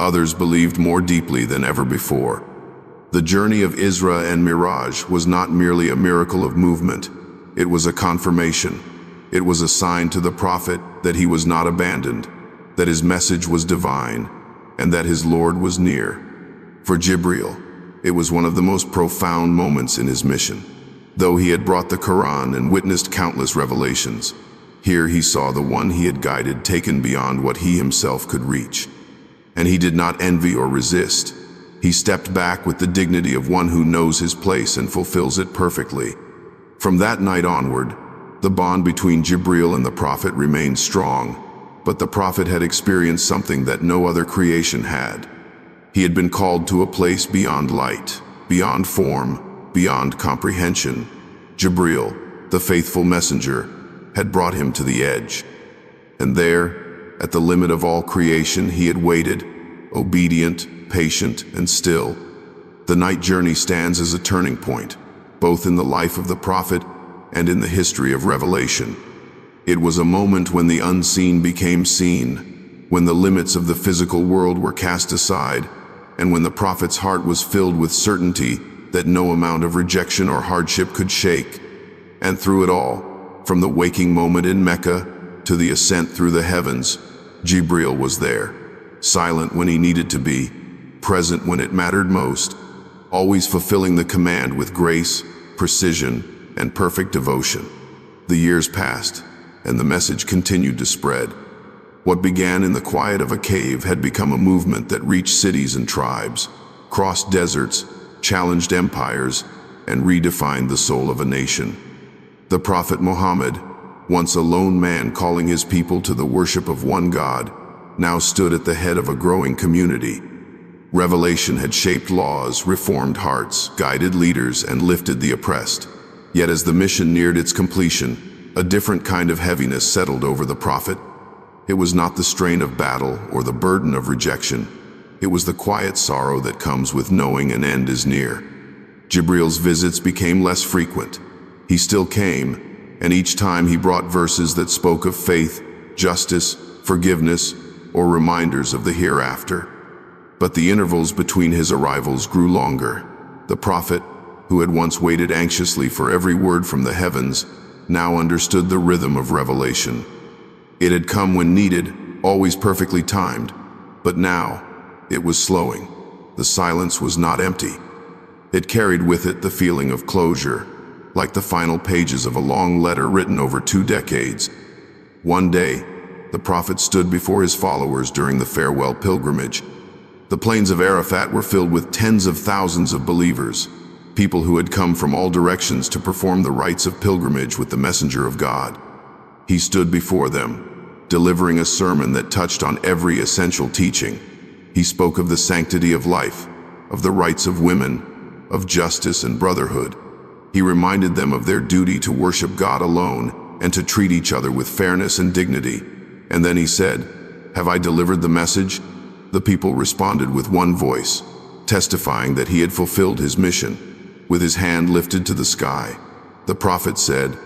Others believed more deeply than ever before. The journey of Isra and Miraj was not merely a miracle of movement. It was a confirmation. It was a sign to the prophet that he was not abandoned, that his message was divine, and that his Lord was near. For Jibreel, it was one of the most profound moments in his mission. Though he had brought the Quran and witnessed countless revelations, here he saw the one he had guided taken beyond what he himself could reach. And he did not envy or resist. He stepped back with the dignity of one who knows his place and fulfills it perfectly. From that night onward, the bond between Jibreel and the prophet remained strong, but the prophet had experienced something that no other creation had. He had been called to a place beyond light, beyond form, beyond comprehension. Jibreel, the faithful messenger, had brought him to the edge. And there, at the limit of all creation, he had waited, obedient, patient, and still. The night journey stands as a turning point, both in the life of the prophet and in the history of revelation. It was a moment when the unseen became seen, when the limits of the physical world were cast aside, and when the prophet's heart was filled with certainty that no amount of rejection or hardship could shake. And through it all, from the waking moment in Mecca to the ascent through the heavens, Jibreel was there, silent when he needed to be, present when it mattered most, always fulfilling the command with grace, precision, and perfect devotion. The years passed, and the message continued to spread. What began in the quiet of a cave had become a movement that reached cities and tribes, crossed deserts, challenged empires, and redefined the soul of a nation. The Prophet Muhammad, once a lone man calling his people to the worship of one God, now stood at the head of a growing community. Revelation had shaped laws, reformed hearts, guided leaders, and lifted the oppressed. Yet as the mission neared its completion, a different kind of heaviness settled over the prophet. It was not the strain of battle or the burden of rejection. It was the quiet sorrow that comes with knowing an end is near. Jibreel's visits became less frequent. He still came, and each time he brought verses that spoke of faith, justice, forgiveness, or reminders of the hereafter. But the intervals between his arrivals grew longer. The prophet, who had once waited anxiously for every word from the heavens, now understood the rhythm of revelation. It had come when needed, always perfectly timed, but now it was slowing. The silence was not empty. It carried with it the feeling of closure, like the final pages of a long letter written over 2 decades. One day, the prophet stood before his followers during the farewell pilgrimage. The plains of Arafat were filled with tens of thousands of believers, people who had come from all directions to perform the rites of pilgrimage with the messenger of God. He stood before them, delivering a sermon that touched on every essential teaching. He spoke of the sanctity of life, of the rights of women, of justice and brotherhood. He reminded them of their duty to worship God alone and to treat each other with fairness and dignity. And then he said, "Have I delivered the message?" The people responded with one voice, testifying that he had fulfilled his mission. With his hand lifted to the sky, the prophet said,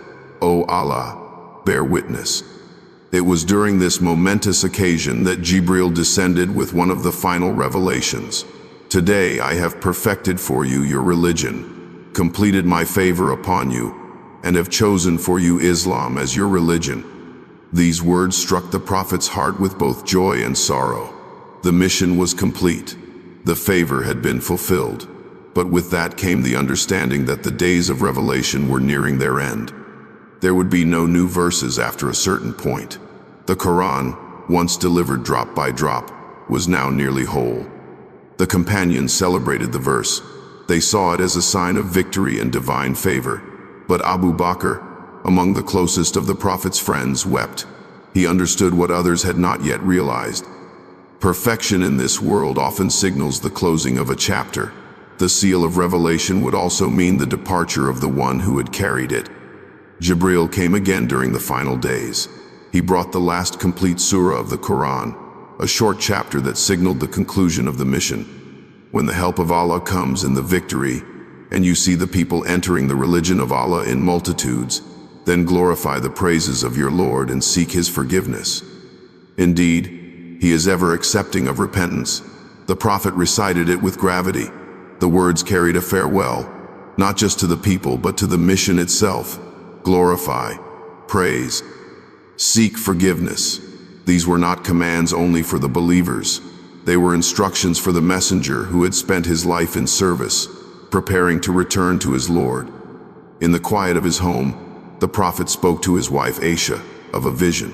"O Allah, bear witness." It was during this momentous occasion that Jibreel descended with one of the final revelations. "Today I have perfected for you your religion, completed my favor upon you, and have chosen for you Islam as your religion." These words struck the prophet's heart with both joy and sorrow. The mission was complete. The favor had been fulfilled. But with that came the understanding that the days of revelation were nearing their end. There would be no new verses after a certain point. The Quran, once delivered drop by drop, was now nearly whole. The companions celebrated the verse. They saw it as a sign of victory and divine favor. But Abu Bakr, among the closest of the Prophet's friends, wept. He understood what others had not yet realized. Perfection in this world often signals the closing of a chapter. The seal of revelation would also mean the departure of the one who had carried it. Jibreel came again during the final days. He brought the last complete surah of the Quran, a short chapter that signaled the conclusion of the mission. When the help of Allah comes in the victory, and you see the people entering the religion of Allah in multitudes, then glorify the praises of your Lord and seek His forgiveness. Indeed, He is ever accepting of repentance. The Prophet recited it with gravity. The words carried a farewell, not just to the people, but to the mission itself. Glorify, praise, seek forgiveness. These were not commands only for the believers. They were instructions for the messenger who had spent his life in service, preparing to return to his Lord. In the quiet of his home, the Prophet spoke to his wife Aisha of a vision.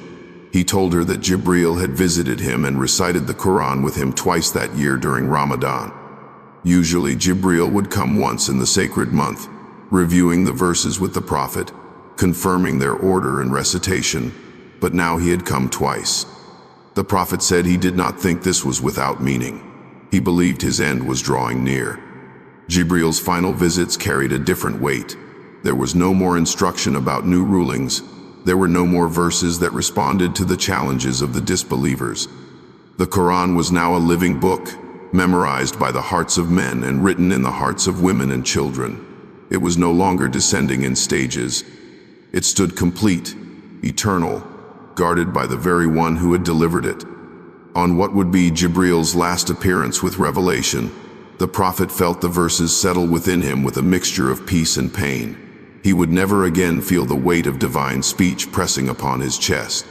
He told her that Jibreel had visited him and recited the Quran with him twice that year during Ramadan. Usually Jibreel would come once in the sacred month, reviewing the verses with the Prophet, confirming their order and recitation, but now he had come twice. The Prophet said he did not think this was without meaning. He believed his end was drawing near. Jibreel's final visits carried a different weight. There was no more instruction about new rulings. There were no more verses that responded to the challenges of the disbelievers. The Quran was now a living book, memorized by the hearts of men and written in the hearts of women and children. It was no longer descending in stages. It stood complete, eternal, guarded by the very one who had delivered it. On what would be Jibreel's last appearance with revelation, the prophet felt the verses settle within him with a mixture of peace and pain. He would never again feel the weight of divine speech pressing upon his chest.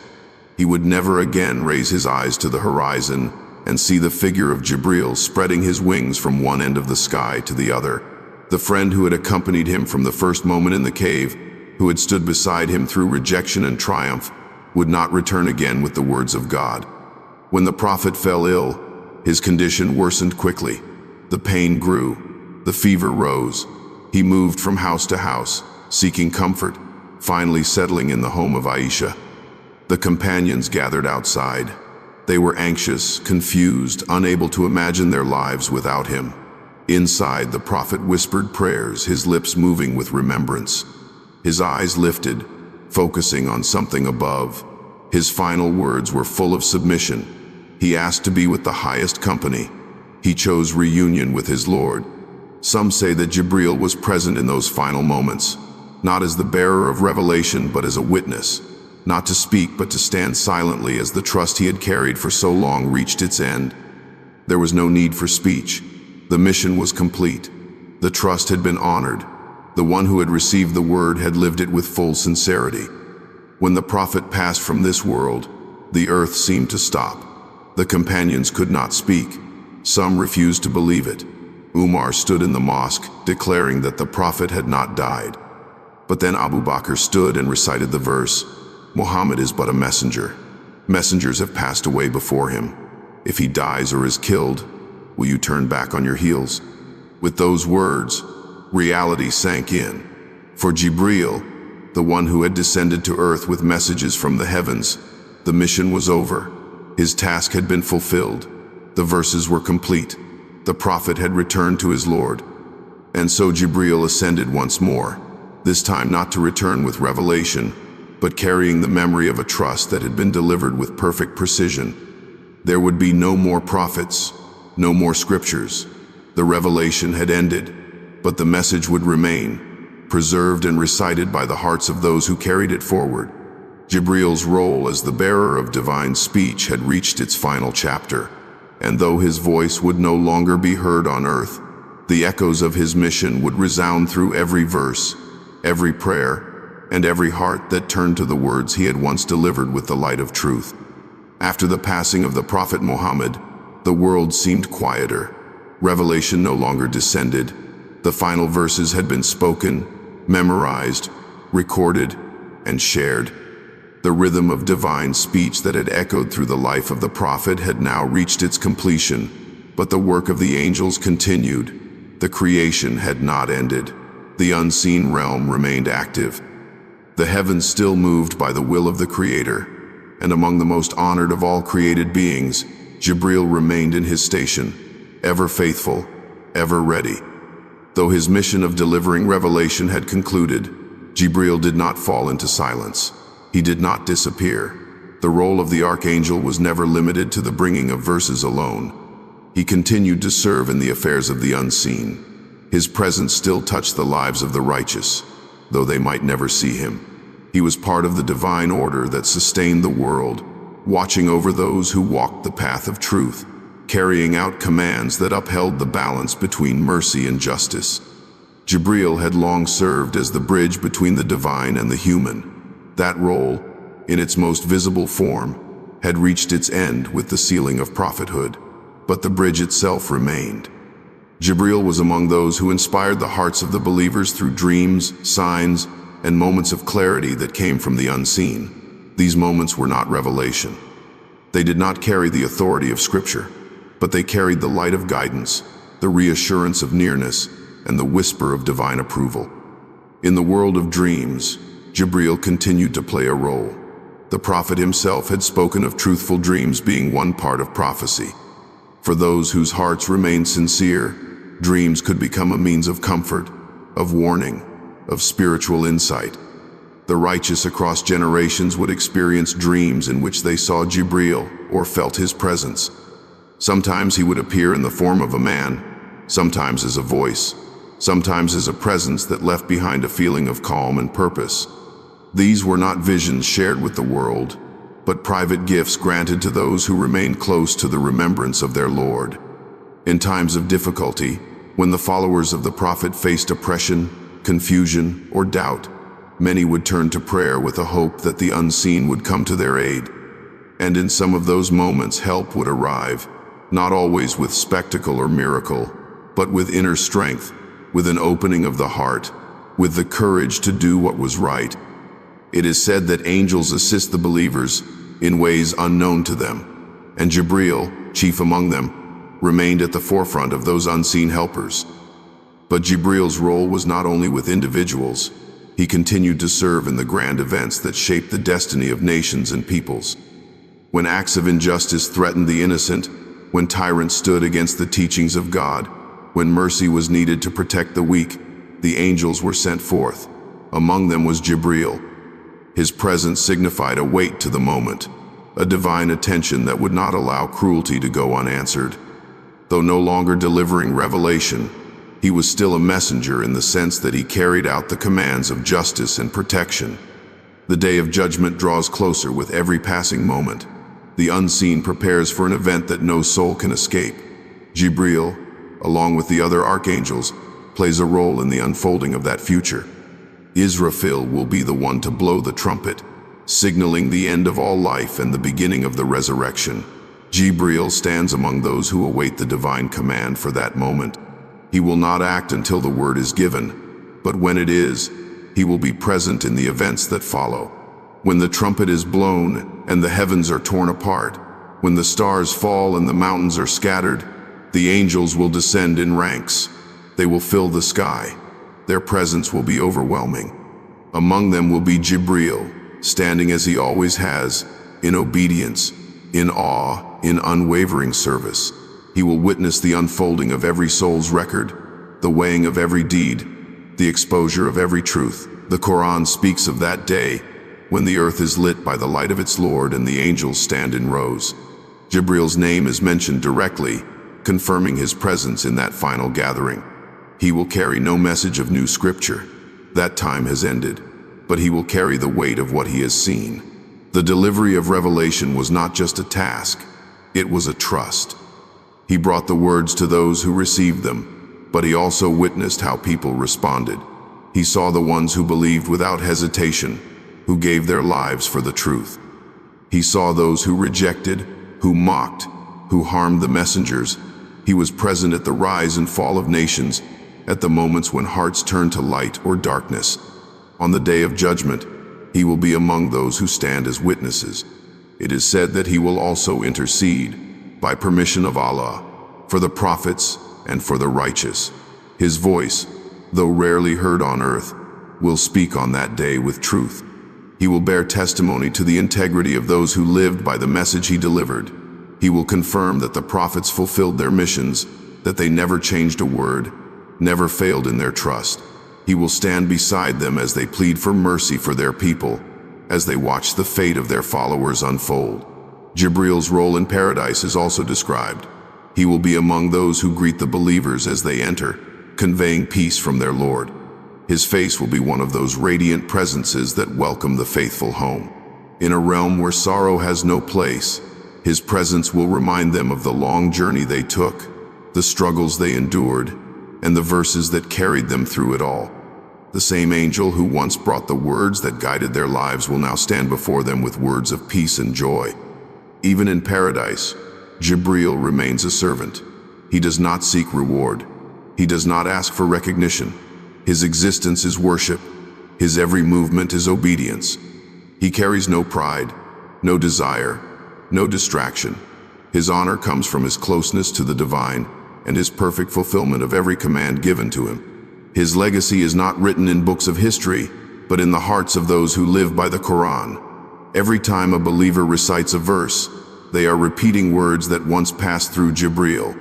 He would never again raise his eyes to the horizon and see the figure of Jibreel spreading his wings from one end of the sky to the other. The friend who had accompanied him from the first moment in the cave, who had stood beside him through rejection and triumph, would not return again with the words of God. When the prophet fell ill, his condition worsened quickly. The pain grew, the fever rose. He moved from house to house, seeking comfort, finally settling in the home of Aisha. The companions gathered outside. They were anxious, confused, unable to imagine their lives without him. Inside, the prophet whispered prayers, his lips moving with remembrance. His eyes lifted, focusing on something above. His final words were full of submission. He asked to be with the highest company. He chose reunion with his Lord. Some say that Jibreel was present in those final moments, not as the bearer of revelation, but as a witness, not to speak, but to stand silently as the trust he had carried for so long reached its end. There was no need for speech. The mission was complete. The trust had been honored. The one who had received the word had lived it with full sincerity. When the prophet passed from this world, the earth seemed to stop. The companions could not speak. Some refused to believe it. Umar stood in the mosque, declaring that the prophet had not died. But then Abu Bakr stood and recited the verse, "Muhammad is but a messenger. Messengers have passed away before him. If he dies or is killed, will you turn back on your heels?" With those words, reality sank in. For Jibreel, the one who had descended to earth with messages from the heavens, the mission was over. His task had been fulfilled. The verses were complete. The prophet had returned to his Lord. And so Jibreel ascended once more, this time not to return with revelation, but carrying the memory of a trust that had been delivered with perfect precision. There would be no more prophets, no more scriptures. The revelation had ended, but the message would remain, preserved and recited by the hearts of those who carried it forward. Jibreel's role as the bearer of divine speech had reached its final chapter, and though his voice would no longer be heard on earth, the echoes of his mission would resound through every verse, every prayer, and every heart that turned to the words he had once delivered with the light of truth. After the passing of the Prophet Muhammad, the world seemed quieter. Revelation no longer descended. The final verses had been spoken, memorized, recorded, and shared. The rhythm of divine speech that had echoed through the life of the prophet had now reached its completion, but the work of the angels continued. The creation had not ended. The unseen realm remained active. The heavens still moved by the will of the Creator, and among the most honored of all created beings, Jibreel remained in his station, ever faithful, ever ready. Though his mission of delivering revelation had concluded, Jibreel did not fall into silence. He did not disappear. The role of the archangel was never limited to the bringing of verses alone. He continued to serve in the affairs of the unseen. His presence still touched the lives of the righteous, though they might never see him. He was part of the divine order that sustained the world, watching over those who walked the path of truth, carrying out commands that upheld the balance between mercy and justice. Jibreel had long served as the bridge between the divine and the human. That role, in its most visible form, had reached its end with the sealing of prophethood, but the bridge itself remained. Jibreel was among those who inspired the hearts of the believers through dreams, signs, and moments of clarity that came from the unseen. These moments were not revelation. They did not carry the authority of Scripture, but they carried the light of guidance, the reassurance of nearness, and the whisper of divine approval. In the world of dreams, Jibreel continued to play a role. The prophet himself had spoken of truthful dreams being one part of prophecy. For those whose hearts remained sincere, dreams could become a means of comfort, of warning, of spiritual insight. The righteous across generations would experience dreams in which they saw Jibreel or felt his presence. Sometimes he would appear in the form of a man, sometimes as a voice, sometimes as a presence that left behind a feeling of calm and purpose. These were not visions shared with the world, but private gifts granted to those who remained close to the remembrance of their Lord. In times of difficulty, when the followers of the prophet faced oppression, confusion, or doubt, many would turn to prayer with a hope that the unseen would come to their aid. And in some of those moments, help would arrive, not always with spectacle or miracle, but with inner strength, with an opening of the heart, with the courage to do what was right. It is said that angels assist the believers in ways unknown to them, and Jibreel, chief among them, remained at the forefront of those unseen helpers. But Jibreel's role was not only with individuals. He continued to serve in the grand events that shaped the destiny of nations and peoples. When acts of injustice threatened the innocent, when tyrants stood against the teachings of God, when mercy was needed to protect the weak, the angels were sent forth. Among them was Jibreel. His presence signified a weight to the moment, a divine attention that would not allow cruelty to go unanswered. Though no longer delivering revelation, he was still a messenger in the sense that he carried out the commands of justice and protection. The day of judgment draws closer with every passing moment. The unseen prepares for an event that no soul can escape. Jibreel, along with the other archangels, plays a role in the unfolding of that future. Israfil will be the one to blow the trumpet, signaling the end of all life and the beginning of the resurrection. Jibreel stands among those who await the divine command for that moment. He will not act until the word is given, but when it is, he will be present in the events that follow. When the trumpet is blown and the heavens are torn apart, when the stars fall and the mountains are scattered, the angels will descend in ranks. They will fill the sky. Their presence will be overwhelming. Among them will be Jibreel, standing as he always has, in obedience, in awe, in unwavering service. He will witness the unfolding of every soul's record, the weighing of every deed, the exposure of every truth. The Quran speaks of that day when the earth is lit by the light of its Lord and the angels stand in rows. Jibreel's name is mentioned directly, confirming his presence in that final gathering. He will carry no message of new scripture. That time has ended, but he will carry the weight of what he has seen. The delivery of revelation was not just a task, it was a trust. He brought the words to those who received them, but he also witnessed how people responded. He saw the ones who believed without hesitation, who gave their lives for the truth. He saw those who rejected, who mocked, who harmed the messengers. He was present at the rise and fall of nations, at the moments when hearts turned to light or darkness. On the day of judgment, he will be among those who stand as witnesses. It is said that he will also intercede, by permission of Allah, for the prophets and for the righteous. His voice, though rarely heard on earth, will speak on that day with truth. He will bear testimony to the integrity of those who lived by the message he delivered. He will confirm that the prophets fulfilled their missions, that they never changed a word, never failed in their trust. He will stand beside them as they plead for mercy for their people, as they watch the fate of their followers unfold. Jibreel's role in paradise is also described. He will be among those who greet the believers as they enter, conveying peace from their Lord. His face will be one of those radiant presences that welcome the faithful home. In a realm where sorrow has no place, his presence will remind them of the long journey they took, the struggles they endured, and the verses that carried them through it all. The same angel who once brought the words that guided their lives will now stand before them with words of peace and joy. Even in paradise, Jibreel remains a servant. He does not seek reward. He does not ask for recognition. His existence is worship. His every movement is obedience. He carries no pride, no desire, no distraction. His honor comes from his closeness to the divine and his perfect fulfillment of every command given to him. His legacy is not written in books of history, but in the hearts of those who live by the Quran. Every time a believer recites a verse, they are repeating words that once passed through Jibreel.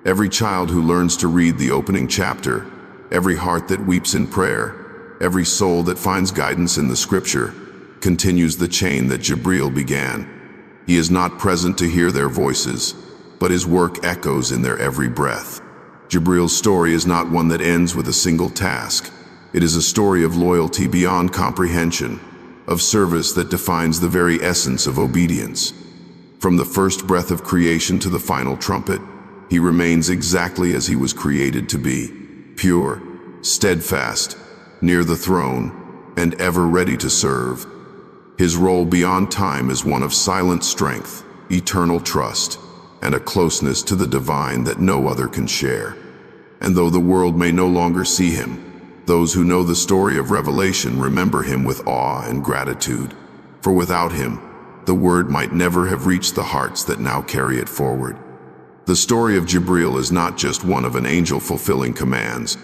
Every child who learns to read the opening chapter, every heart that weeps in prayer, every soul that finds guidance in the scripture continues the chain that Jibreel began. He is not present to hear their voices, but his work echoes in their every breath. Jibreel's story is not one that ends with a single task. It is a story of loyalty beyond comprehension, of service that defines the very essence of obedience. From the first breath of creation to the final trumpet, he remains exactly as he was created to be, pure, steadfast, near the throne, and ever ready to serve. His role beyond time is one of silent strength, eternal trust, and a closeness to the divine that no other can share. And though the world may no longer see him, those who know the story of Revelation remember him with awe and gratitude. For without him, the word might never have reached the hearts that now carry it forward. The story of Jibreel is not just one of an angel fulfilling commands.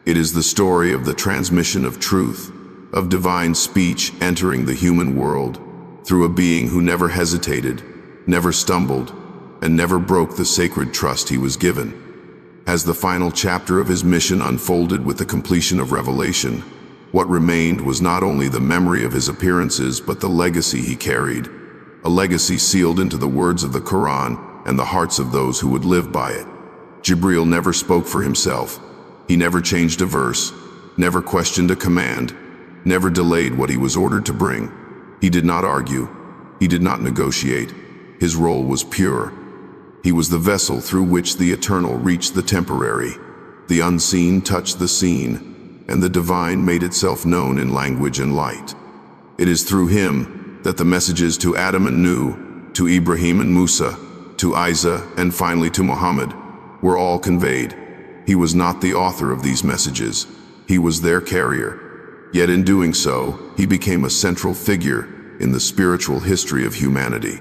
It is the story of the transmission of truth, of divine speech entering the human world through a being who never hesitated, never stumbled, and never broke the sacred trust he was given. As the final chapter of his mission unfolded with the completion of Revelation, what remained was not only the memory of his appearances but the legacy he carried, a legacy sealed into the words of the Quran and the hearts of those who would live by it. Jibreel never spoke for himself. He never changed a verse, never questioned a command, never delayed what he was ordered to bring. He did not argue. He did not negotiate. His role was pure. He was the vessel through which the eternal reached the temporary. The unseen touched the seen, and the divine made itself known in language and light. It is through him that the messages to Adam and Nuh, to Ibrahim and Musa, to Isa, and finally to Muhammad, were all conveyed. He was not the author of these messages. He was their carrier. Yet in doing so, he became a central figure in the spiritual history of humanity.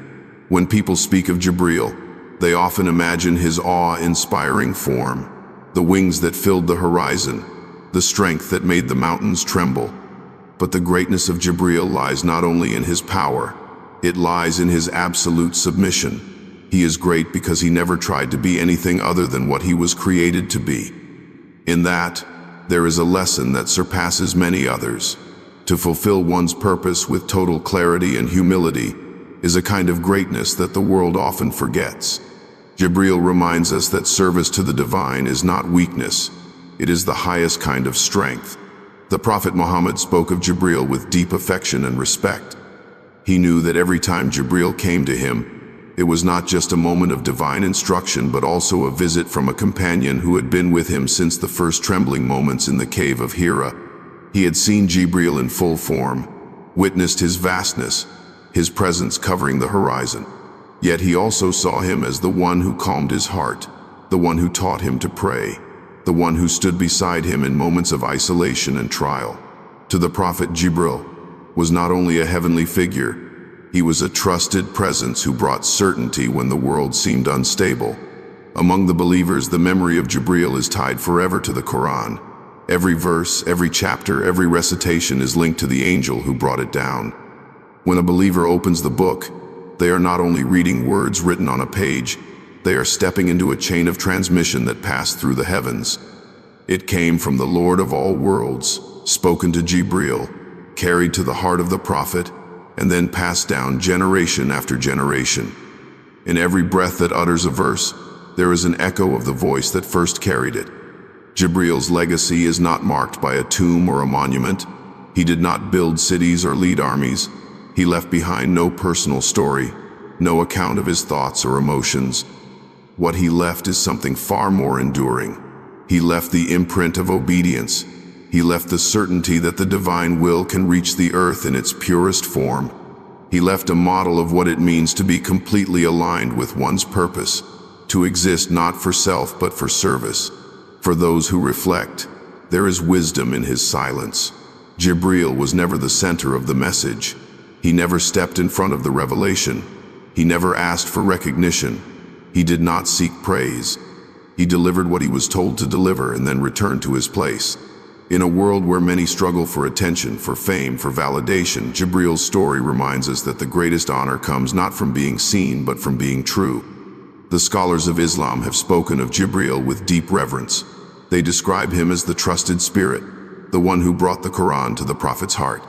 When people speak of Jibreel, they often imagine his awe-inspiring form, the wings that filled the horizon, the strength that made the mountains tremble. But the greatness of Jibreel lies not only in his power, it lies in his absolute submission. He is great because he never tried to be anything other than what he was created to be. In that, there is a lesson that surpasses many others. To fulfill one's purpose with total clarity and humility is a kind of greatness that the world often forgets. Jibreel reminds us that service to the divine is not weakness, it is the highest kind of strength. The Prophet Muhammad spoke of Jibreel with deep affection and respect. He knew that every time Jibreel came to him, it was not just a moment of divine instruction but also a visit from a companion who had been with him since the first trembling moments in the cave of Hira. He had seen Jibreel in full form, witnessed his vastness, his presence covering the horizon. Yet he also saw him as the one who calmed his heart, the one who taught him to pray, the one who stood beside him in moments of isolation and trial. To the Prophet, Jibreel was not only a heavenly figure, he was a trusted presence who brought certainty when the world seemed unstable. Among the believers, the memory of Jibreel is tied forever to the Quran. Every verse, every chapter, every recitation is linked to the angel who brought it down. When a believer opens the book, they are not only reading words written on a page, they are stepping into a chain of transmission that passed through the heavens. It came from the Lord of all worlds, spoken to Jibreel, carried to the heart of the prophet, and then passed down generation after generation. In every breath that utters a verse, there is an echo of the voice that first carried it. Jibreel's legacy is not marked by a tomb or a monument. He did not build cities or lead armies. He left behind no personal story, no account of his thoughts or emotions. What he left is something far more enduring. He left the imprint of obedience. He left the certainty that the divine will can reach the earth in its purest form. He left a model of what it means to be completely aligned with one's purpose, to exist not for self but for service. For those who reflect, there is wisdom in his silence. Jibreel was never the center of the message. He never stepped in front of the revelation. He never asked for recognition. He did not seek praise. He delivered what he was told to deliver and then returned to his place. In a world where many struggle for attention, for fame, for validation, Jibreel's story reminds us that the greatest honor comes not from being seen but from being true. The scholars of Islam have spoken of Jibreel with deep reverence. They describe him as the trusted spirit, the one who brought the Quran to the prophet's heart.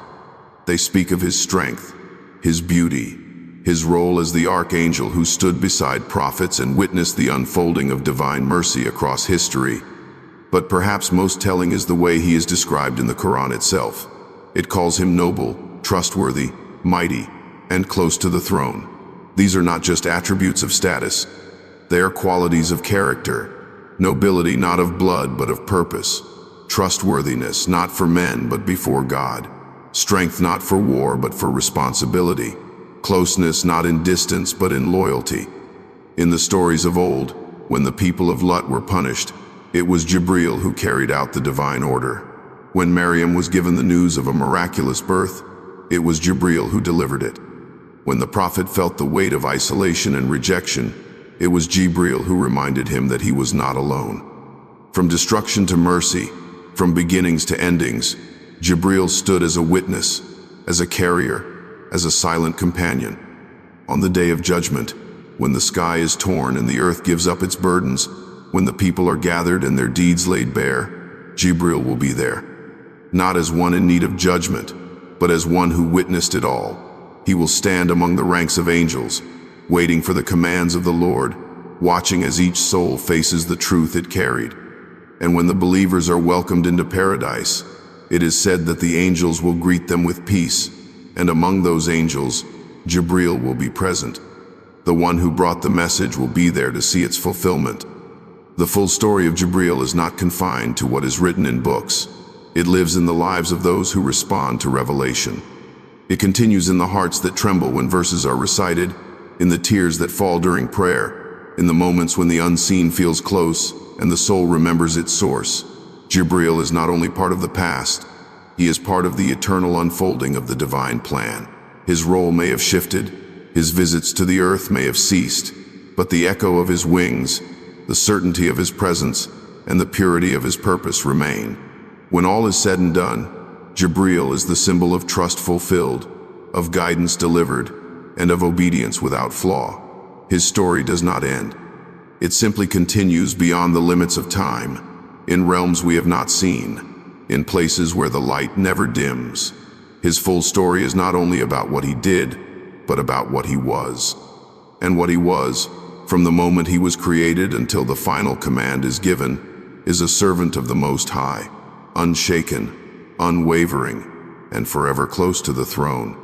They speak of his strength, his beauty, his role as the archangel who stood beside prophets and witnessed the unfolding of divine mercy across history. But perhaps most telling is the way he is described in the Quran itself. It calls him noble, trustworthy, mighty, and close to the throne. These are not just attributes of status. They are qualities of character. Nobility not of blood but of purpose. Trustworthiness not for men but before God. Strength not for war but for responsibility. Closeness not in distance but in loyalty. In the stories of old, when the people of Lut were punished, it was Jibreel who carried out the divine order. When Maryam was given the news of a miraculous birth, it was Jibreel who delivered it. When the prophet felt the weight of isolation and rejection, it was Jibreel who reminded him that he was not alone. From destruction to mercy, from beginnings to endings, Jibreel stood as a witness, as a carrier, as a silent companion. On the day of judgment, when the sky is torn and the earth gives up its burdens, when the people are gathered and their deeds laid bare, Jibreel will be there. Not as one in need of judgment, but as one who witnessed it all. He will stand among the ranks of angels, waiting for the commands of the Lord, watching as each soul faces the truth it carried. And when the believers are welcomed into paradise, it is said that the angels will greet them with peace, and among those angels, Jibreel will be present. The one who brought the message will be there to see its fulfillment. The full story of Jibreel is not confined to what is written in books. It lives in the lives of those who respond to revelation. It continues in the hearts that tremble when verses are recited, in the tears that fall during prayer, in the moments when the unseen feels close and the soul remembers its source. Jibreel is not only part of the past, he is part of the eternal unfolding of the divine plan. His role may have shifted, his visits to the earth may have ceased, but the echo of his wings, the certainty of his presence, and the purity of his purpose remain. When all is said and done, Jibreel is the symbol of trust fulfilled, of guidance delivered, and of obedience without flaw. His story does not end. It simply continues beyond the limits of time, in realms we have not seen, in places where the light never dims. His full story is not only about what he did, but about what he was. And what he was, from the moment he was created until the final command is given, is a servant of the Most High, unshaken, unwavering, and forever close to the throne.